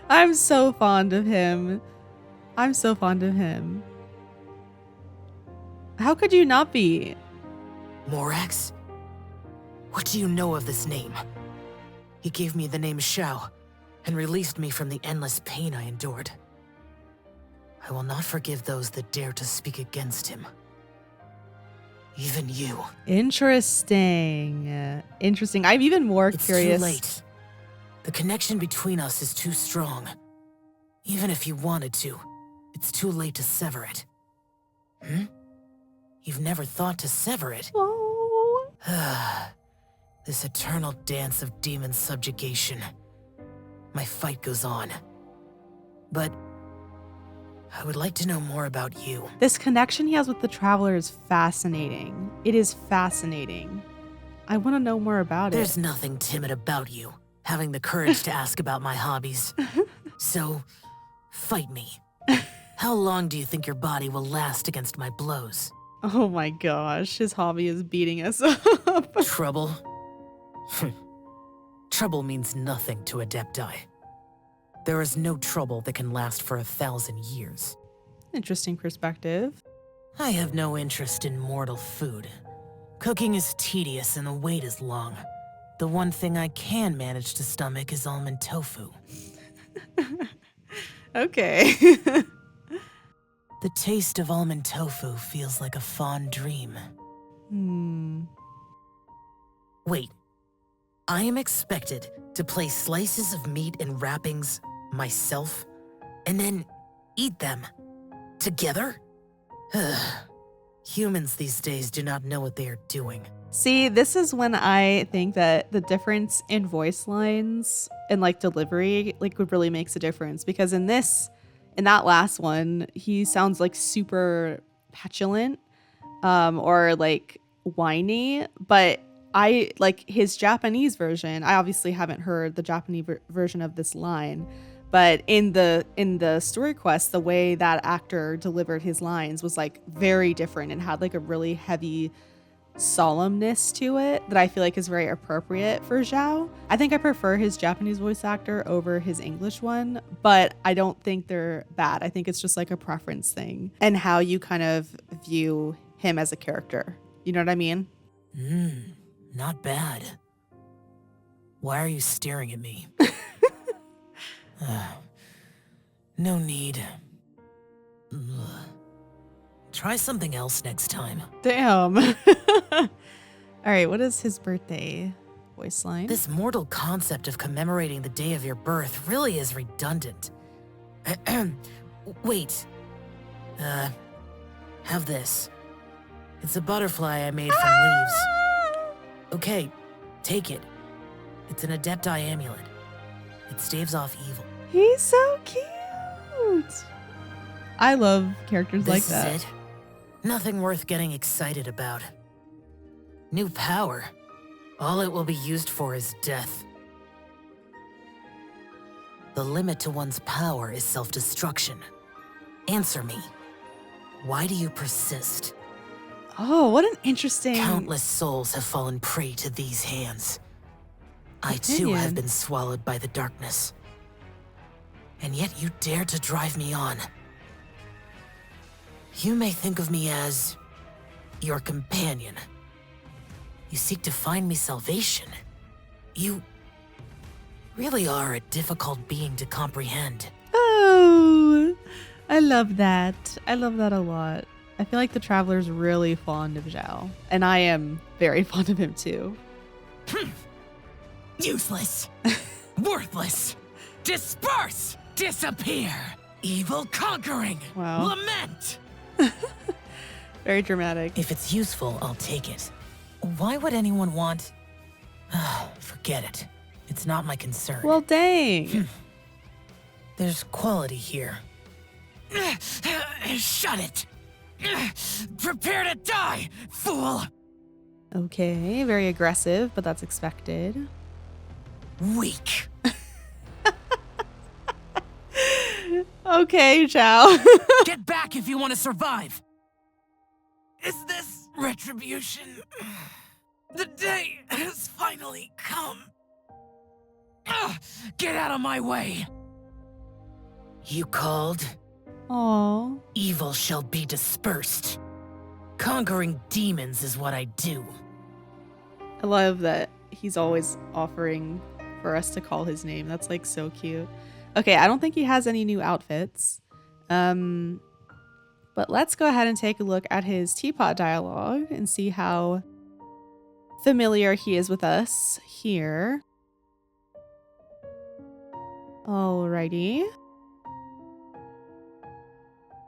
I'm so fond of him. I'm so fond of him. How could you not be? Morax? What do you know of this name? He gave me the name Xiao and released me from the endless pain I endured. I will not forgive those that dare to speak against him. Even you. Interesting. Interesting. I'm even more curious. It's too late. The connection between us is too strong. Even if you wanted to, it's too late to sever it. You've never thought to sever it? Oh. This eternal dance of demon subjugation. My fight goes on. But I would like to know more about you. This connection he has with the Traveler is fascinating. It is fascinating. I want to know more about There's it. nothing timid about you, having the courage to ask about my hobbies. So, fight me. How long do you think your body will last against my blows? Oh my gosh, his hobby is beating us up. Trouble? Trouble means nothing to Adepti. There is no trouble that can last for 1,000 years. Interesting perspective. I have no interest in mortal food. Cooking is tedious and the wait is long. The one thing I can manage to stomach is almond tofu. Okay. The taste of almond tofu feels like a fond dream. Wait, I am expected to place slices of meat and wrappings myself, and then eat them together? Humans these days do not know what they are doing. See, this is when I think that the difference in voice lines and like delivery like really makes a difference, because in that last one, he sounds like super petulant or like whiny, but I like his Japanese version. I obviously haven't heard the Japanese version of this line, but in the story quest, the way that actor delivered his lines was like very different and had like a really heavy solemnness to it that I feel like is very appropriate for Xiao. I think I prefer his Japanese voice actor over his English one, but I don't think they're bad. I think it's just like a preference thing and how you kind of view him as a character. You know what I mean? Not bad. Why are you staring at me? No need. Try something else next time. Damn. All right, what is his birthday? voice line. This mortal concept of commemorating the day of your birth really is redundant. Wait. Have this. It's a butterfly I made from leaves. Okay, take it. It's an Adepti amulet. It staves off evil. He's so cute. I love characters like that. This is it. Nothing worth getting excited about. New power. All it will be used for is death. The limit to one's power is self-destruction. Answer me. Why do you persist? Oh, what an interesting... Countless souls have fallen prey to these hands. I too have been swallowed by the darkness. And yet you dare to drive me on. You may think of me as your companion. You seek to find me salvation. You really are a difficult being to comprehend. Oh, I love that. I love that a lot. I feel like the Traveler's really fond of Xiao, and I am very fond of him too. Useless. Worthless. Disperse. Disappear. Evil conquering. Wow. Lament. Very dramatic. If it's useful, I'll take it. Why would anyone want... Forget it. It's not my concern. Well, dang. There's quality here. Shut it. Prepare to die, fool. Okay, very aggressive, but that's expected. Weak. Okay, Xiao. Get back if you want to survive. Is this retribution? The day has finally come. Get out of my way. You called? Aww. Evil shall be dispersed. Conquering demons is what I do. I love that he's always offering for us to call his name. That's like so cute. Okay, I don't think he has any new outfits. But let's go ahead and take a look at his Teapot dialogue and see how familiar he is with us here. Alrighty.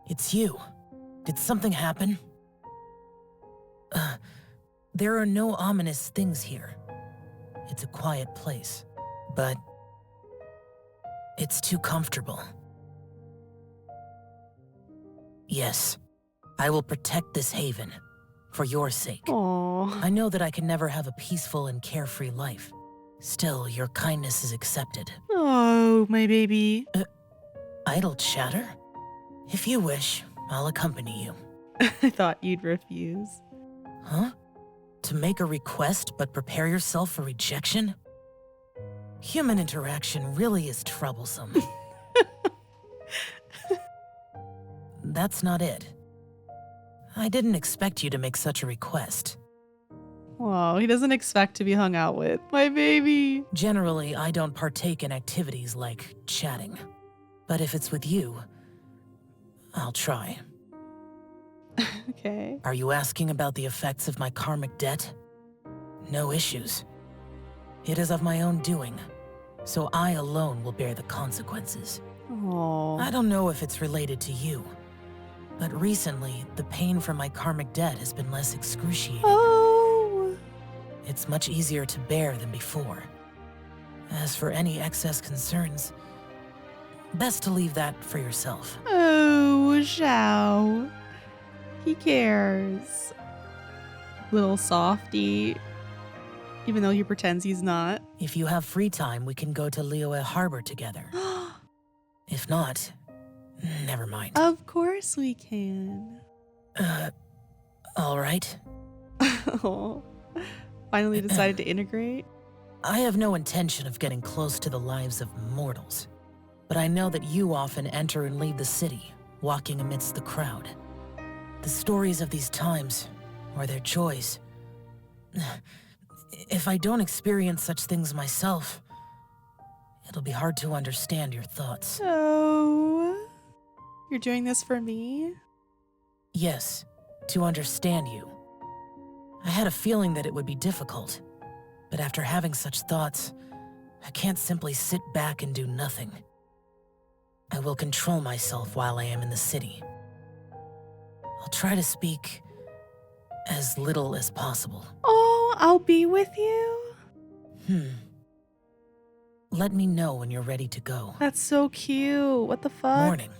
It's you. Did something happen? There are no ominous things here. It's a quiet place, but it's too comfortable. Yes, I will protect this haven, for your sake. Aww. I know that I can never have a peaceful and carefree life. Still, your kindness is accepted. Oh, my baby. Idle chatter? If you wish, I'll accompany you. I thought you'd refuse. Huh? To make a request but prepare yourself for rejection? Human interaction really is troublesome. That's not it. I didn't expect you to make such a request. Wow, he doesn't expect to be hung out with. My baby. Generally, I don't partake in activities like chatting. But if it's with you, I'll try. Okay. Are you asking about the effects of my karmic debt? No issues. It is of my own doing, so I alone will bear the consequences. Aww. I don't know if it's related to you, but recently, the pain from my karmic debt has been less excruciating. Oh. It's much easier to bear than before. As for any excess concerns, best to leave that for yourself. Oh, Xiao. He cares. Little softy. Even though he pretends he's not. If you have free time, we can go to Liyue Harbor together. If not, never mind. Of course we can. All right. Oh, finally decided to integrate. I have no intention of getting close to the lives of mortals, but I know that you often enter and leave the city, walking amidst the crowd. The stories of these times, or their joys. If I don't experience such things myself, it'll be hard to understand your thoughts. Oh, you're doing this for me? Yes, to understand you. I had a feeling that it would be difficult, But after having such thoughts, I can't simply sit back and do nothing. I will control myself while I am in the city. I'll try to speak as little as possible. Oh, I'll be with you. Let me know when you're ready to go. That's so cute. What the fuck? Morning.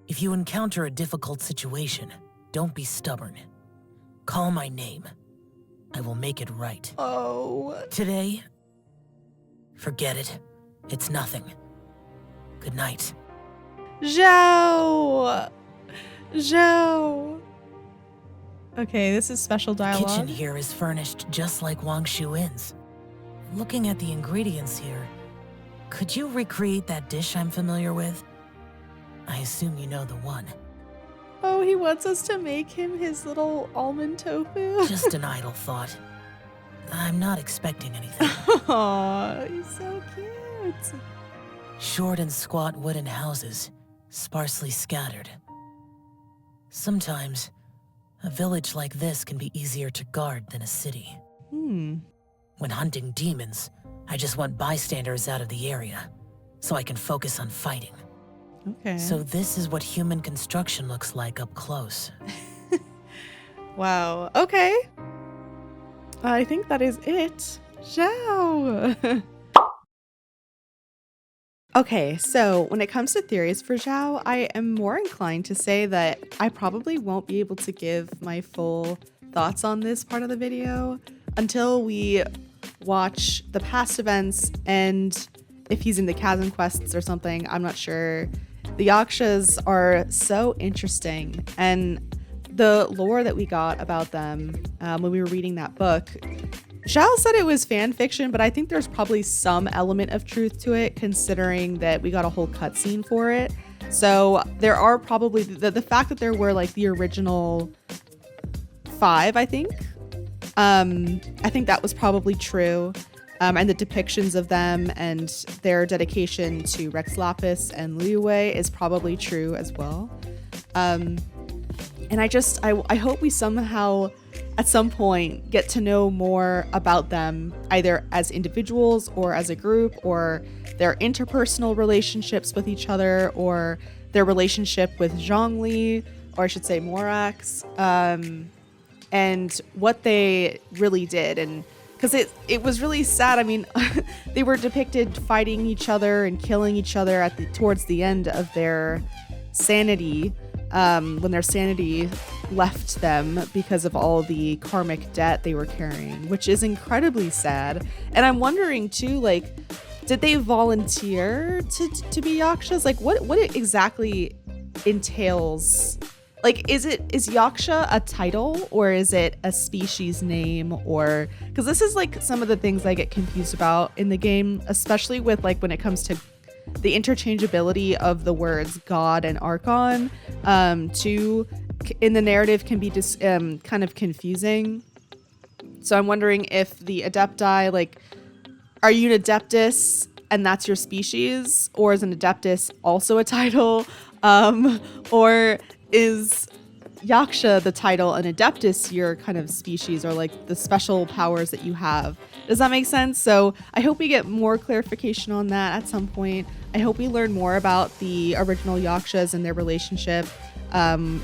If you encounter a difficult situation, don't be stubborn. Call my name. I will make it right. Oh. Today, forget it. It's nothing. Good night. Xiao! Xiao! Okay, this is special The dialogue. kitchen here is furnished just like Wangshu Inn's. Looking at the ingredients here, could you recreate that dish I'm familiar with? I assume you know the one. Oh, he wants us to make him his little almond tofu. Just an idle thought. I'm not expecting anything. Aw, he's so cute. Short and squat wooden houses, sparsely scattered. Sometimes, a village like this can be easier to guard than a city. When hunting demons, I just want bystanders out of the area, so I can focus on fighting. Okay. So this is what human construction looks like up close. Wow. Okay. I think that is it. Xiao. Okay, so when it comes to theories for Xiao, I am more inclined to say that I probably won't be able to give my full thoughts on this part of the video until we watch the past events, and if he's in the chasm quests or something, I'm not sure. The Yakshas are so interesting, and the lore that we got about them when we were reading that book, Xiao said it was fan fiction, but I think there's probably some element of truth to it, considering that we got a whole cutscene for it. So there are probably the fact that there were like the original 5, I think that was probably true. And the depictions of them and their dedication to Rex Lapis and Liu is probably true as well. And I hope we somehow at some point get to know more about them, either as individuals or as a group, or their interpersonal relationships with each other, or their relationship with Zhongli, or I should say Morax, and what they really did. And because it was really sad. I mean, they were depicted fighting each other and killing each other towards the end of their sanity, when their sanity left them because of all the karmic debt they were carrying, which is incredibly sad. And I'm wondering too, like, did they volunteer to be Yakshas? Like, what exactly entails? Like, is Yaksha a title, or is it a species name? Or because this is like some of the things I get confused about in the game, especially with like when it comes to the interchangeability of the words God and Archon, in the narrative can be just kind of confusing. So I'm wondering if the Adepti, like, are you an Adeptus and that's your species, or is an Adeptus also a title, or is Yaksha the title and Adeptus your kind of species, or like the special powers that you have? Does that make sense? So I hope we get more clarification on that at some point. I hope we learn more about the original Yakshas and their relationship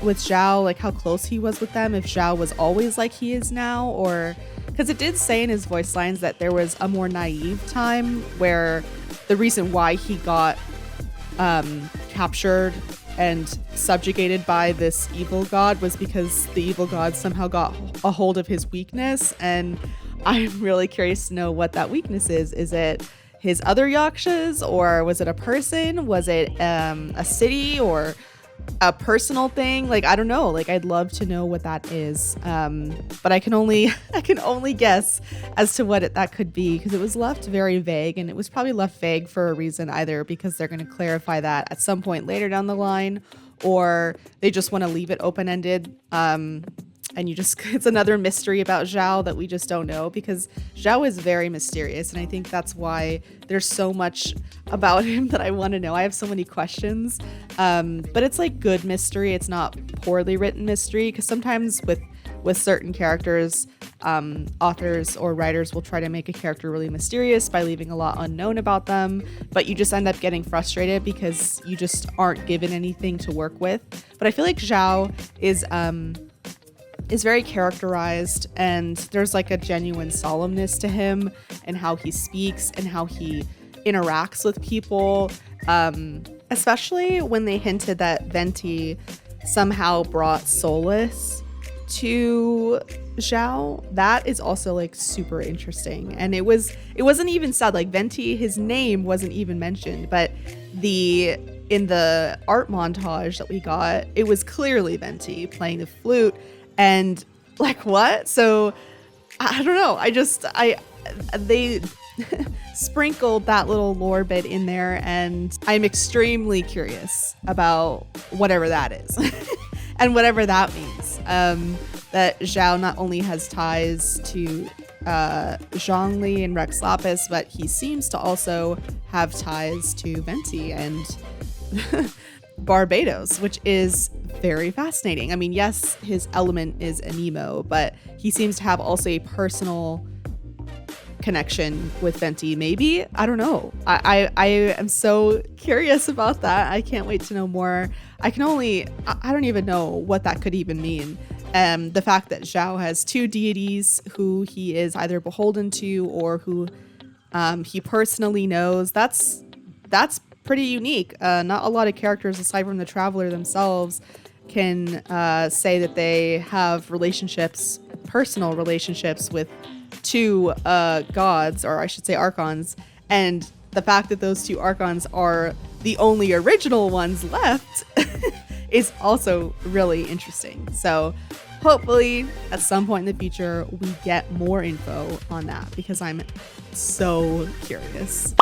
with Xiao, like how close he was with them, if Xiao was always like he is now, or because it did say in his voice lines that there was a more naive time where the reason why he got captured and subjugated by this evil god was because the evil god somehow got a hold of his weakness. And I'm really curious to know what that weakness is. Is it his other Yakshas, or was it a person? Was it a city, or a personal thing? Like, I don't know. Like, I'd love to know what that is. But I can only guess as to what that could be, because it was left very vague, and it was probably left vague for a reason, either because they're going to clarify that at some point later down the line, or they just want to leave it open-ended. And it's another mystery about Xiao that we just don't know, because Xiao is very mysterious. And I think that's why there's so much about him that I want to know. I have so many questions, but it's like good mystery. It's not poorly written mystery, because sometimes with certain characters, authors or writers will try to make a character really mysterious by leaving a lot unknown about them, but you just end up getting frustrated because you just aren't given anything to work with. But I feel like Xiao is very characterized, and there's like a genuine solemnness to him and how he speaks and how he interacts with people, especially when they hinted that Venti somehow brought solace to Xiao. That is also like super interesting, and it wasn't even said, like Venti, his name wasn't even mentioned, but in the art montage that we got, it was clearly Venti playing the flute. And like, what? So I don't know. They sprinkled that little lore bit in there, and I'm extremely curious about whatever that is and whatever that means. That Xiao not only has ties to Zhongli and Rex Lapis, but he seems to also have ties to Venti and Barbados, which is very fascinating. I mean, yes, his element is anemo, but he seems to have also a personal connection with Venti, maybe. I don't know. I am so curious about that. I can't wait to know more. I don't even know what that could even mean. The fact that Xiao has two deities who he is either beholden to or who he personally knows, that's pretty unique. Not a lot of characters aside from the Traveler themselves can say that they have relationships, personal relationships with two gods, or I should say archons, and the fact that those two archons are the only original ones left is also really interesting. So hopefully at some point in the future we get more info on that, because I'm so curious.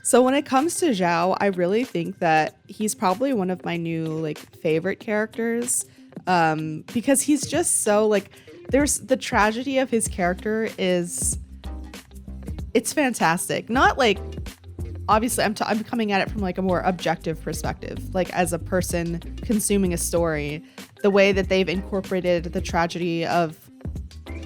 So when it comes to Xiao, I really think that he's probably one of my new favorite characters, because he's just so there's the tragedy of his character it's fantastic. Not obviously I'm coming at it from a more objective perspective, as a person consuming a story, the way that they've incorporated the tragedy of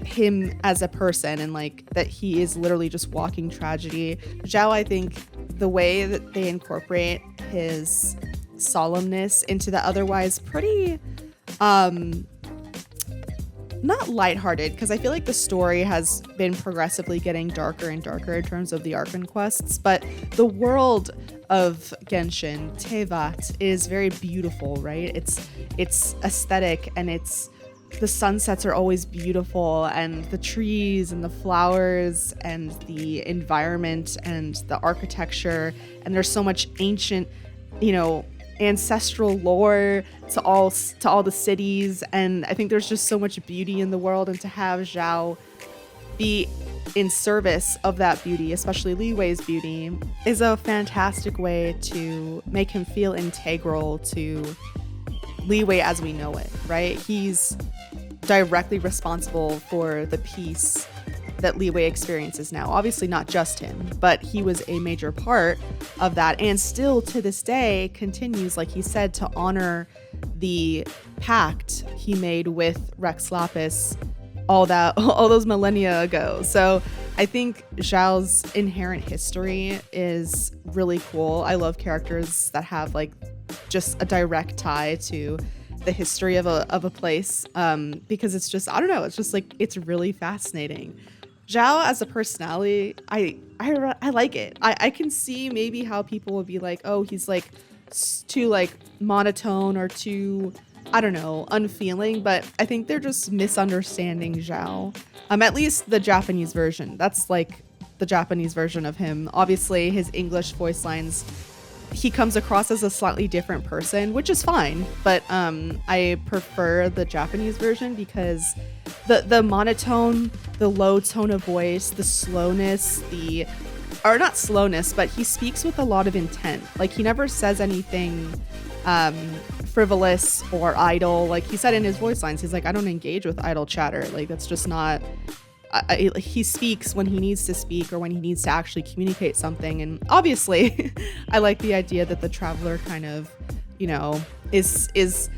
him as a person and that he is literally just walking tragedy. Xiao, I think the way that they incorporate his solemnness into the otherwise pretty not lighthearted, because I feel like the story has been progressively getting darker and darker in terms of the Archon quests, but the world of Genshin, Teapot, is very beautiful, right? It's aesthetic, and the sunsets are always beautiful, and the trees and the flowers and the environment and the architecture, and there's so much ancient, ancestral lore to all the cities, and I think there's just so much beauty in the world, and to have Xiao be in service of that beauty, especially Li Wei's beauty, is a fantastic way to make him feel integral to Li Wei as we know it, right? He's directly responsible for the peace that Li Wei experiences now. Obviously not just him, but he was a major part of that, and still to this day continues, like he said, to honor the pact he made with Rex Lapis all those millennia ago. So I think Xiao's inherent history is really cool. I love characters that have just a direct tie to the history of a place, because it's just, I don't know, it's just it's really fascinating. Xiao as a personality, I like it. I can see maybe how people would be oh, he's too monotone or too, I don't know, unfeeling, but I think they're just misunderstanding Xiao. At least the Japanese version. That's the Japanese version of him. Obviously his English voice lines, he comes across as a slightly different person, which is fine, but I prefer the Japanese version because the monotone, the low tone of voice, the slowness, or not slowness, but he speaks with a lot of intent. He never says anything frivolous or idle. He said in his voice lines, he's I don't engage with idle chatter. That's just not... he speaks when he needs to speak or when he needs to actually communicate something. And obviously I like the idea that the Traveler kind of, is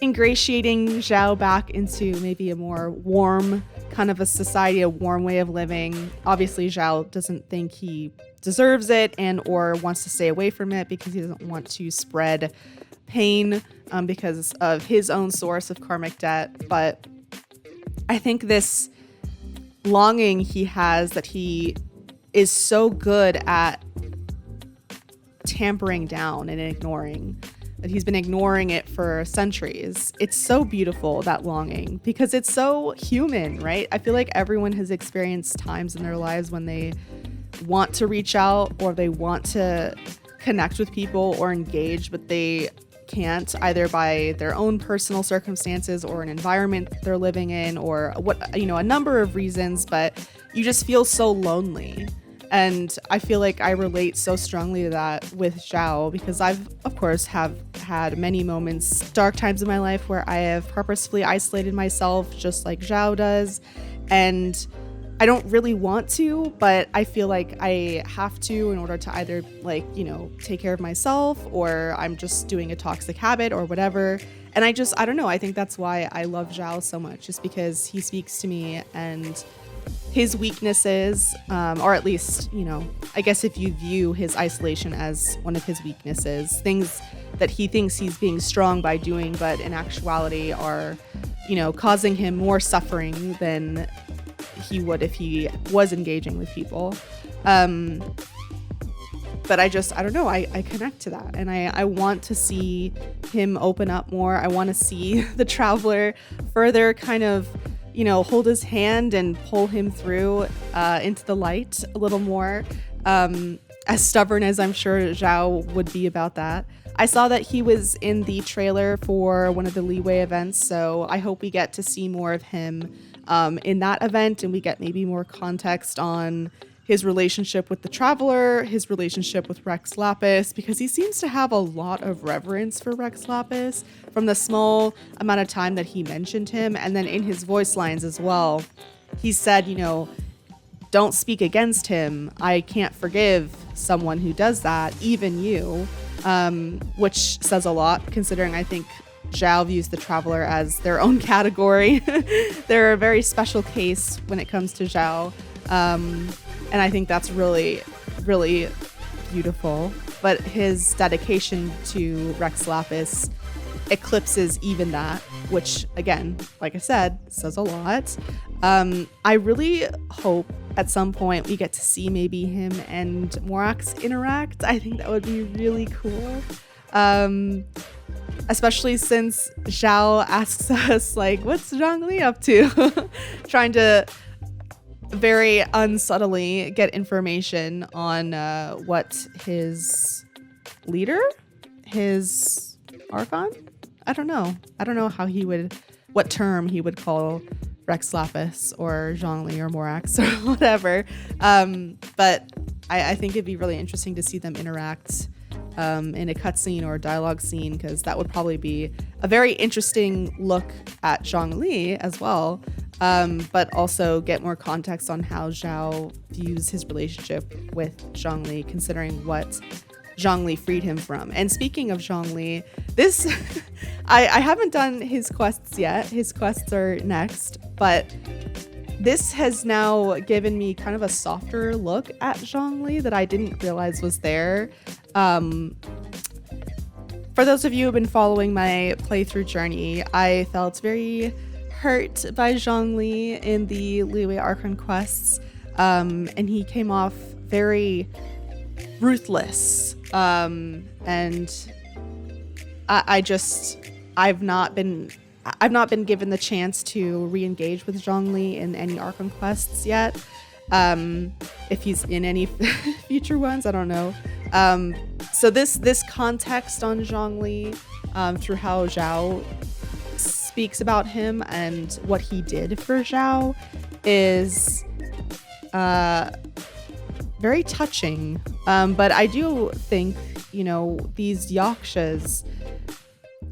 ingratiating Xiao back into maybe a more warm kind of a society, a warm way of living. Obviously, Xiao doesn't think he deserves it and or wants to stay away from it because he doesn't want to spread pain because of his own source of karmic debt. But I think this longing he has that he is so good at tampering down and ignoring, that he's been ignoring it for centuries. It's so beautiful, that longing, because it's so human, right? I feel like everyone has experienced times in their lives when they want to reach out or they want to connect with people or engage, but they can't, either by their own personal circumstances or an environment they're living in or a number of reasons, but you just feel so lonely. And I feel like I relate so strongly to that with Xiao because I've, of course, have had many moments, dark times in my life where I have purposefully isolated myself just like Xiao does. And I don't really want to, but I feel like I have to in order to either take care of myself or I'm just doing a toxic habit or whatever. And I don't know. I think that's why I love Xiao so much, just because he speaks to me and his weaknesses, or at least, I guess if you view his isolation as one of his weaknesses, things that he thinks he's being strong by doing, but in actuality are, causing him more suffering than he would if he was engaging with people. But I don't know, I connect to that and I want to see him open up more. I want to see the traveler further kind of, hold his hand and pull him through into the light a little more. As stubborn as I'm sure Xiao would be about that. I saw that he was in the trailer for one of the Leeway events, so I hope we get to see more of him in that event, and we get maybe more context on his relationship with the Traveler, his relationship with Rex Lapis, because he seems to have a lot of reverence for Rex Lapis from the small amount of time that he mentioned him, and then in his voice lines as well. He said, don't speak against him. I can't forgive someone who does that, even you, which says a lot, considering I think Xiao views the Traveler as their own category. They're a very special case when it comes to Xiao. And I think that's really, really beautiful. But his dedication to Rex Lapis eclipses even that, which, again, like I said, says a lot. I really hope at some point we get to see maybe him and Morax interact. I think that would be really cool. Especially since Xiao asks us, what's Zhongli up to? Trying to very unsubtly get information on what his leader, his Archon? I don't know what term he would call Rex Lapis or Zhongli or Morax or whatever. But I think it'd be really interesting to see them interact in a cutscene or a dialogue scene, because that would probably be a very interesting look at Zhongli as well, but also get more context on how Xiao views his relationship with Zhongli, considering what Zhongli freed him from. And speaking of Zhongli, this I haven't done his quests yet. His quests are next, but this has now given me kind of a softer look at Zhongli that I didn't realize was there. For those of you who have been following my playthrough journey, I felt very hurt by Zhongli in the Leeway Archon quests, and he came off very ruthless. And I've not been given the chance to re-engage with Zhongli in any Archon quests yet. If he's in any future ones, I don't know. So this context on Zhongli, through how Xiao speaks about him and what he did for Xiao, is very touching. But I do think, these yakshas,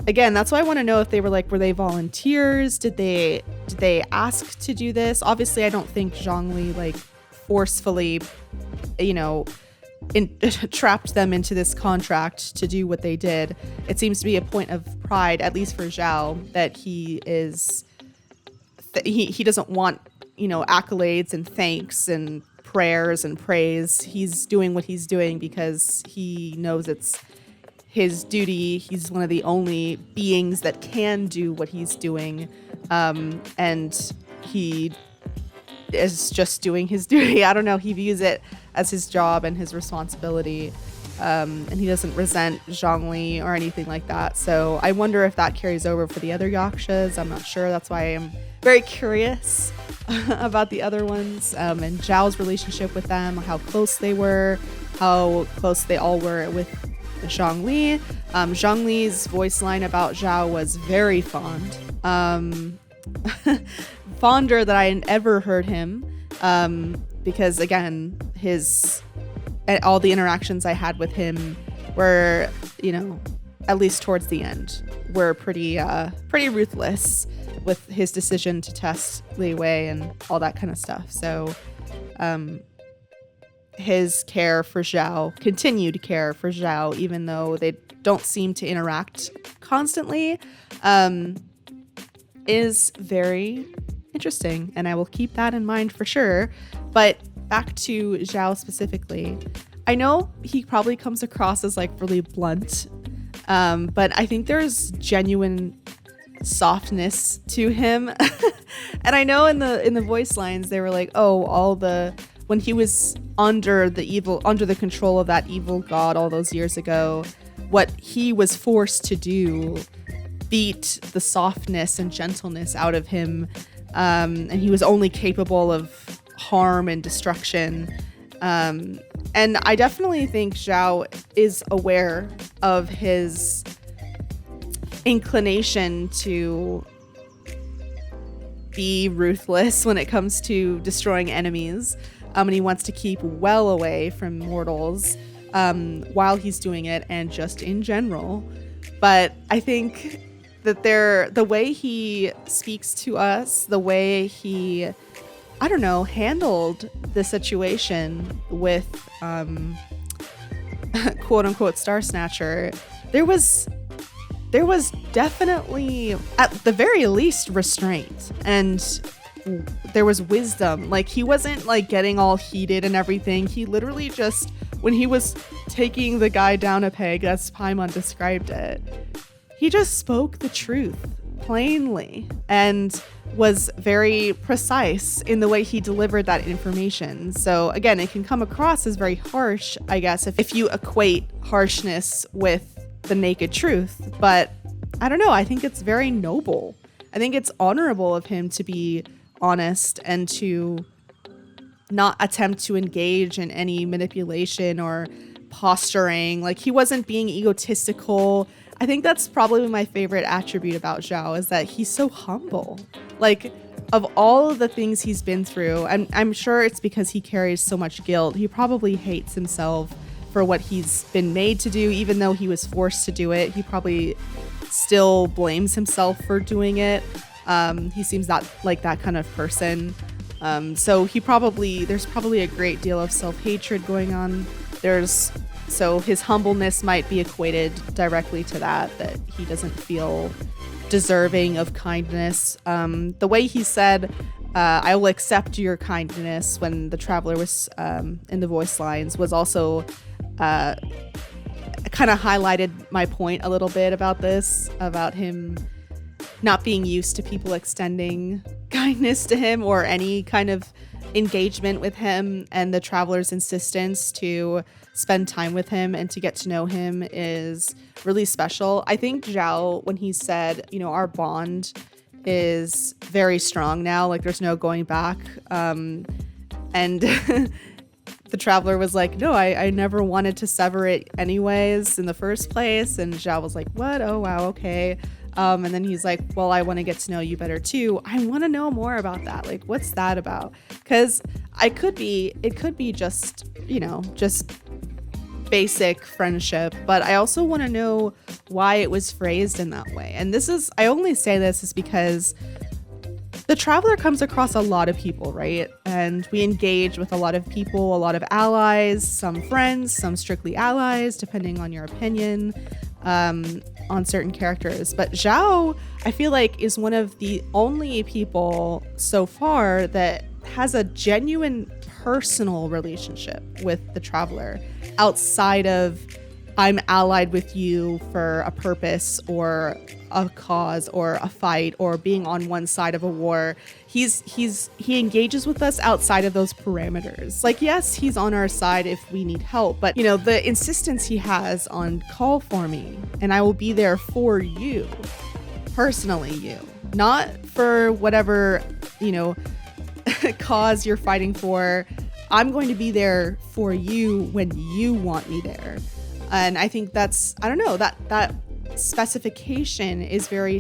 again, that's why I want to know if they were were they volunteers? Did they ask to do this? Obviously, I don't think Zhongli forcefully, trapped them into this contract to do what they did. It seems to be a point of pride, at least for Xiao, that he is he doesn't want, accolades and thanks and prayers and praise. He's doing what he's doing because he knows it's his duty. He's one of the only beings that can do what he's doing, and he is just doing his duty. I don't know. He views it as his job and his responsibility, and he doesn't resent Zhongli or anything like that. So I wonder if that carries over for the other Yakshas. I'm not sure. That's why I'm very curious about the other ones, and Zhao's relationship with them, how close they were, how close they all were with Zhongli. Zhongli's voice line about Xiao was very fond. Fonder than I had ever heard him, because again, all the interactions I had with him were, at least towards the end, were pretty ruthless with his decision to test Li Wei and all that kind of stuff. So his care for Xiao, continued care for Xiao, even though they don't seem to interact constantly, is very interesting, and I will keep that in mind for sure. But back to Xiao specifically, I know he probably comes across as like really blunt, but I think there's genuine softness to him. And I know in the voice lines they were like, when he was under the control of that evil god all those years ago, what he was forced to do beat the softness and gentleness out of him, and he was only capable of harm and destruction. And I definitely think Xiao is aware of his inclination to be ruthless when it comes to destroying enemies, and he wants to keep well away from mortals while he's doing it, and just in general. But I think that the way he speaks to us, the way he, handled the situation with quote unquote Star Snatcher, there was definitely, at the very least, restraint, and there was wisdom. Like, he wasn't like getting all heated and everything. He literally just, when he was taking the guy down a peg, as Paimon described it, he just spoke the truth plainly and was very precise in the way he delivered that information. So again, it can come across as very harsh, I guess, if you equate harshness with the naked truth. But I don't know, I think it's very noble. I think it's honorable of him to be honest and to not attempt to engage in any manipulation or posturing. Like, he wasn't being egotistical. I think that's probably my favorite attribute about Xiao, is that he's so humble. Like, of all of the things he's been through, and I'm sure it's because he carries so much guilt, he probably hates himself for what he's been made to do. Even though he was forced to do it, he probably still blames himself for doing it. He seems like that kind of person. So there's probably a great deal of self-hatred going on. So his humbleness might be equated directly to that he doesn't feel deserving of kindness. The way he said, I will accept your kindness when the traveler was in the voice lines was also kind of highlighted my point a little bit about this, about him not being used to people extending kindness to him or any kind of engagement with him, and the traveler's insistence to spend time with him and to get to know him is really special. I think Xiao, when he said, our bond is very strong now, like there's no going back, and the traveler was like, no, I never wanted to sever it anyways in the first place. And Xiao was like, what? Oh, wow, okay. And then he's like, well, I want to get to know you better too. I want to know more about that. Like, what's that about? Because it could be just, just basic friendship, but I also want to know why it was phrased in that way. And I only say this is because the Traveler comes across a lot of people, right? And we engage with a lot of people, a lot of allies, some friends, some strictly allies, depending on your opinion on certain characters. But Xiao, I feel like, is one of the only people so far that has a genuine personal relationship with the Traveler outside of I'm allied with you for a purpose or a cause or a fight or being on one side of a war. He engages with us outside of those parameters. Like, yes, he's on our side if we need help, but you know, the insistence he has on call for me and I will be there for you, personally you, not for whatever, you know, cause you're fighting for. I'm going to be there for you when you want me there. And I think that's, I don't know, that specification is very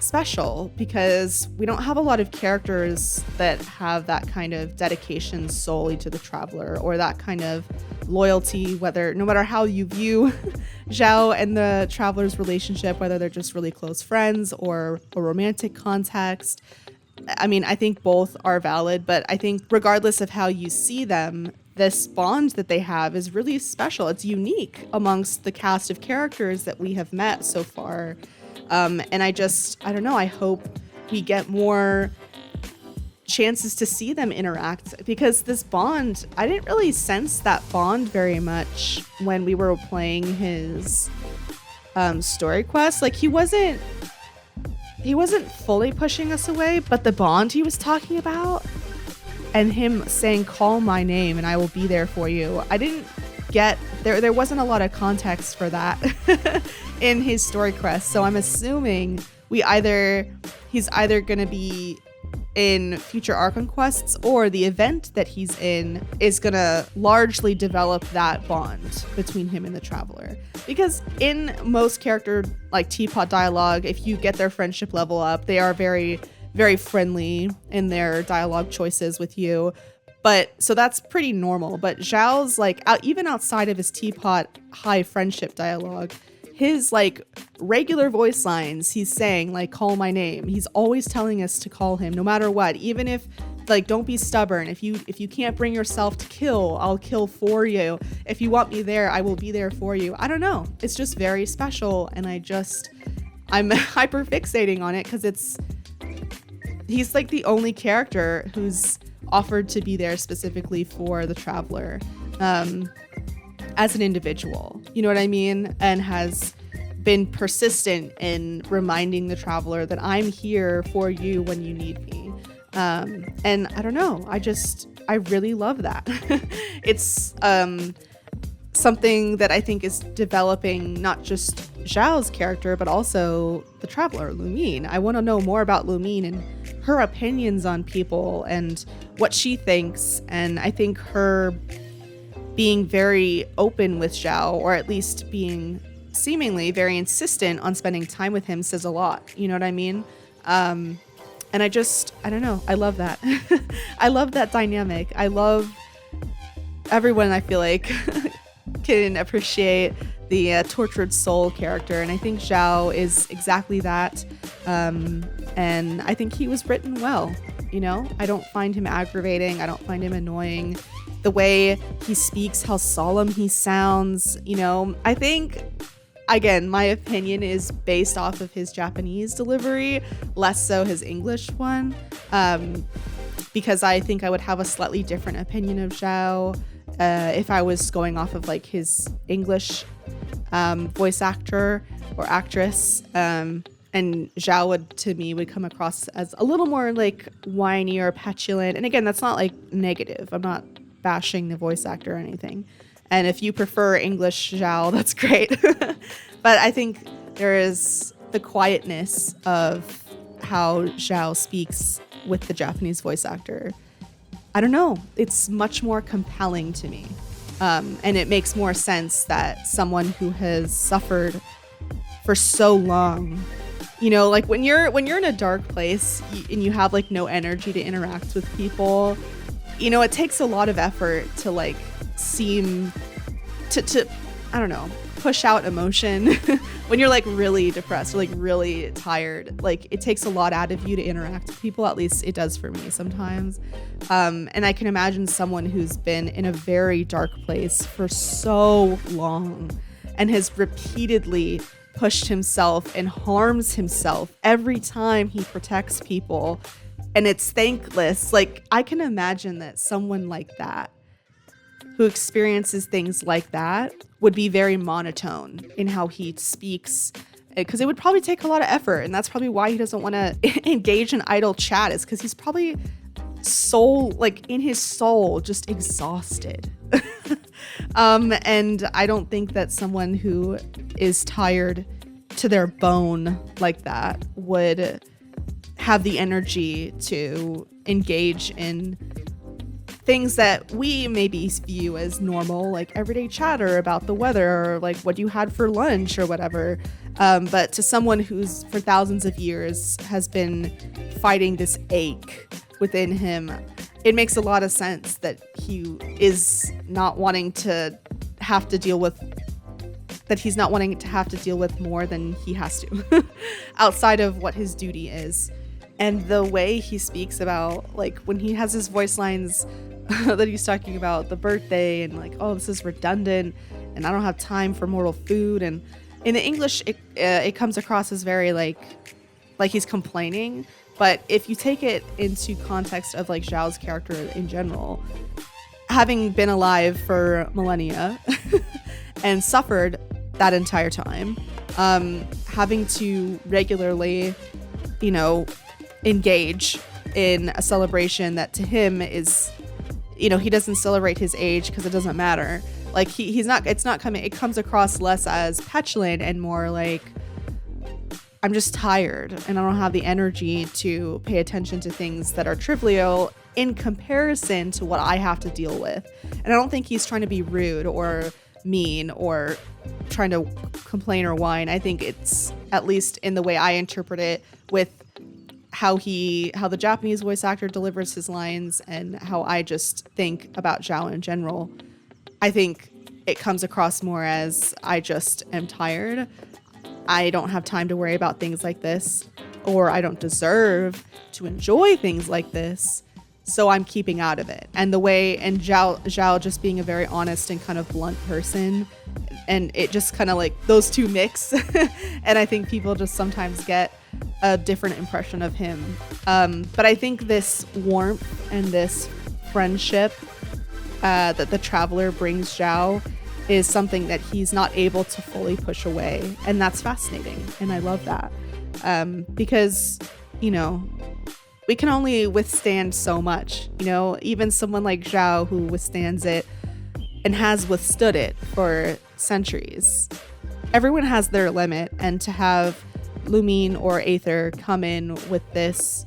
special because we don't have a lot of characters that have that kind of dedication solely to the Traveler or that kind of loyalty, no matter how you view Xiao and the Traveler's relationship, whether they're just really close friends or a romantic context. I mean, I think both are valid, but I think regardless of how you see them, this bond that they have is really special. It's unique amongst the cast of characters that we have met so far. And I don't know, I hope we get more chances to see them interact because this bond, I didn't really sense that bond very much when we were playing his story quest. Like he wasn't fully pushing us away, but the bond he was talking about and him saying, call my name and I will be there for you. I didn't get, there wasn't a lot of context for that in his story quest. So I'm assuming he's either going to be in future Archon quests or the event that he's in is going to largely develop that bond between him and the Traveler. Because in most character like Teapot dialogue, if you get their friendship level up, they are very, very friendly in their dialogue choices with you. But so that's pretty normal. But Xiao's like, even outside of his Teapot high friendship dialogue, his like regular voice lines, he's saying like, call my name. He's always telling us to call him no matter what. Even if like, don't be stubborn. If you can't bring yourself to kill, I'll kill for you. If you want me there, I will be there for you. I don't know. It's just very special. And I'm hyper fixating on it because he's like the only character who's offered to be there specifically for the Traveler as an individual, you know what I mean? And has been persistent in reminding the Traveler that I'm here for you when you need me. And I don't know, I really love that. It's something that I think is developing not just Xiao's character, but also the Traveler, Lumine. I want to know more about Lumine and her opinions on people and what she thinks. And I think her being very open with Xiao, or at least being seemingly very insistent on spending time with him, says a lot. You know what I mean? And I don't know. I love that. I love that dynamic. I love everyone, I feel like, can appreciate the tortured soul character. And I think Xiao is exactly that. And I think he was written well. You know, I don't find him aggravating. I don't find him annoying. The way he speaks, how solemn he sounds, you know, I think, again, my opinion is based off of his Japanese delivery, less so his English one, because I think I would have a slightly different opinion of Xiao if I was going off of like his English voice actor or actress. And Xiao to me would come across as a little more like whiny or petulant. And again, that's not like negative. I'm not bashing the voice actor or anything. And if you prefer English Xiao, that's great. But I think there is the quietness of how Xiao speaks with the Japanese voice actor. I don't know. It's much more compelling to me. And it makes more sense that someone who has suffered for so long, you know, like when you're in a dark place and you have like no energy to interact with people, you know, it takes a lot of effort to like seem to I don't know. push out emotion when you're like really depressed or like really tired. Like it takes a lot out of you to interact with people. At least it does for me sometimes. And I can imagine someone who's been in a very dark place for so long and has repeatedly pushed himself and harms himself every time he protects people, and it's thankless. Like I can imagine that someone like that who experiences things like that would be very monotone in how he speaks, because it would probably take a lot of effort, and that's probably why he doesn't want to engage in idle chat, is because he's probably in his soul just exhausted. And I don't think that someone who is tired to their bone like that would have the energy to engage in things that we maybe view as normal, like everyday chatter about the weather or like what you had for lunch or whatever. But to someone who's for thousands of years has been fighting this ache within him, it makes a lot of sense that he is not wanting to have to deal with more than he has to outside of what his duty is. And the way he speaks about, like when he has his voice lines that he's talking about the birthday and like, oh, this is redundant and I don't have time for mortal food. And in the English, it comes across as very like he's complaining. But if you take it into context of like Xiao's character in general, having been alive for millennia and suffered that entire time, having to regularly, engage in a celebration that to him is, he doesn't celebrate his age because it doesn't matter. Like it comes across less as petulant and more like, I'm just tired and I don't have the energy to pay attention to things that are trivial in comparison to what I have to deal with. And I don't think he's trying to be rude or mean or trying to complain or whine. I think it's, at least in the way I interpret it, with how the Japanese voice actor delivers his lines and how I just think about Xiao in general, I think it comes across more as, I just am tired. I don't have time to worry about things like this, or I don't deserve to enjoy things like this, so I'm keeping out of it. And Xiao just being a very honest and kind of blunt person, and it just kind of like those two mix. And I think people just sometimes get a different impression of him. But I think this warmth and this friendship that the Traveler brings Xiao is something that he's not able to fully push away. And that's fascinating. And I love that. Because, we can only withstand so much. Even someone like Xiao, who withstands it and has withstood it for centuries. Everyone has their limit, and to have Lumine or Aether come in with this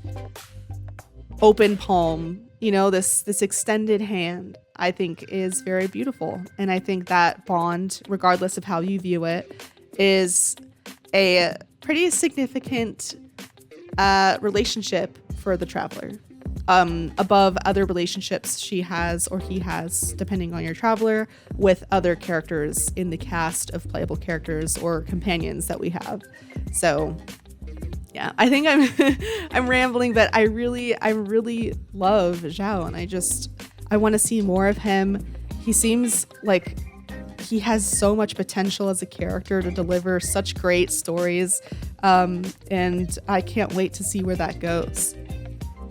open palm, this extended hand, I think is very beautiful. And I think that bond, regardless of how you view it, is a pretty significant relationship for the Traveler. Above other relationships she has, or he has, depending on your Traveler, with other characters in the cast of playable characters or companions that we have. So yeah, I think I'm rambling, but I really love Xiao, and I want to see more of him. He seems like he has so much potential as a character to deliver such great stories, and I can't wait to see where that goes.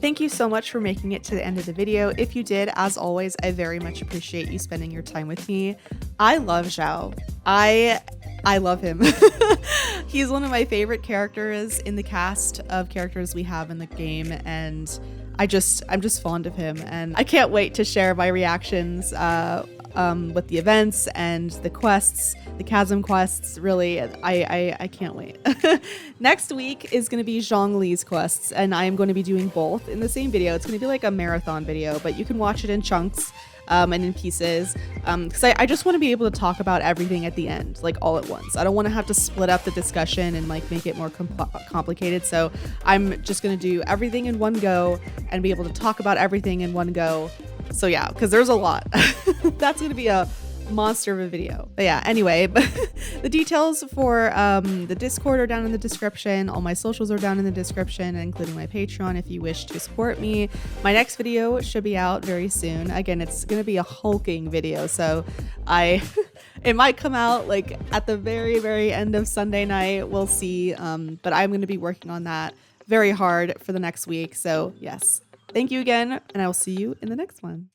Thank you so much for making it to the end of the video. If you did, as always, I very much appreciate you spending your time with me. I love Xiao. I love him. He's one of my favorite characters in the cast of characters we have in the game, and I'm just fond of him, and I can't wait to share my reactions with the events and the quests, the chasm quests. Really, I can't wait. Next week is going to be Zhongli's quests, and I am going to be doing both in the same video. It's going to be like a marathon video, but you can watch it in chunks and in pieces, because I just want to be able to talk about everything at the end, like all at once. I don't want to have to split up the discussion and like make it more complicated. So I'm just going to do everything in one go and be able to talk about everything in one go. So yeah, because there's a lot. That's going to be a monster of a video. But yeah, anyway, the details for the Discord are down in the description. All my socials are down in the description, including my Patreon if you wish to support me. My next video should be out very soon. Again, it's going to be a hulking video, so it might come out like at the very end of Sunday night. We'll see. But I'm going to be working on that very hard for the next week. So yes, thank you again, and I will see you in the next one.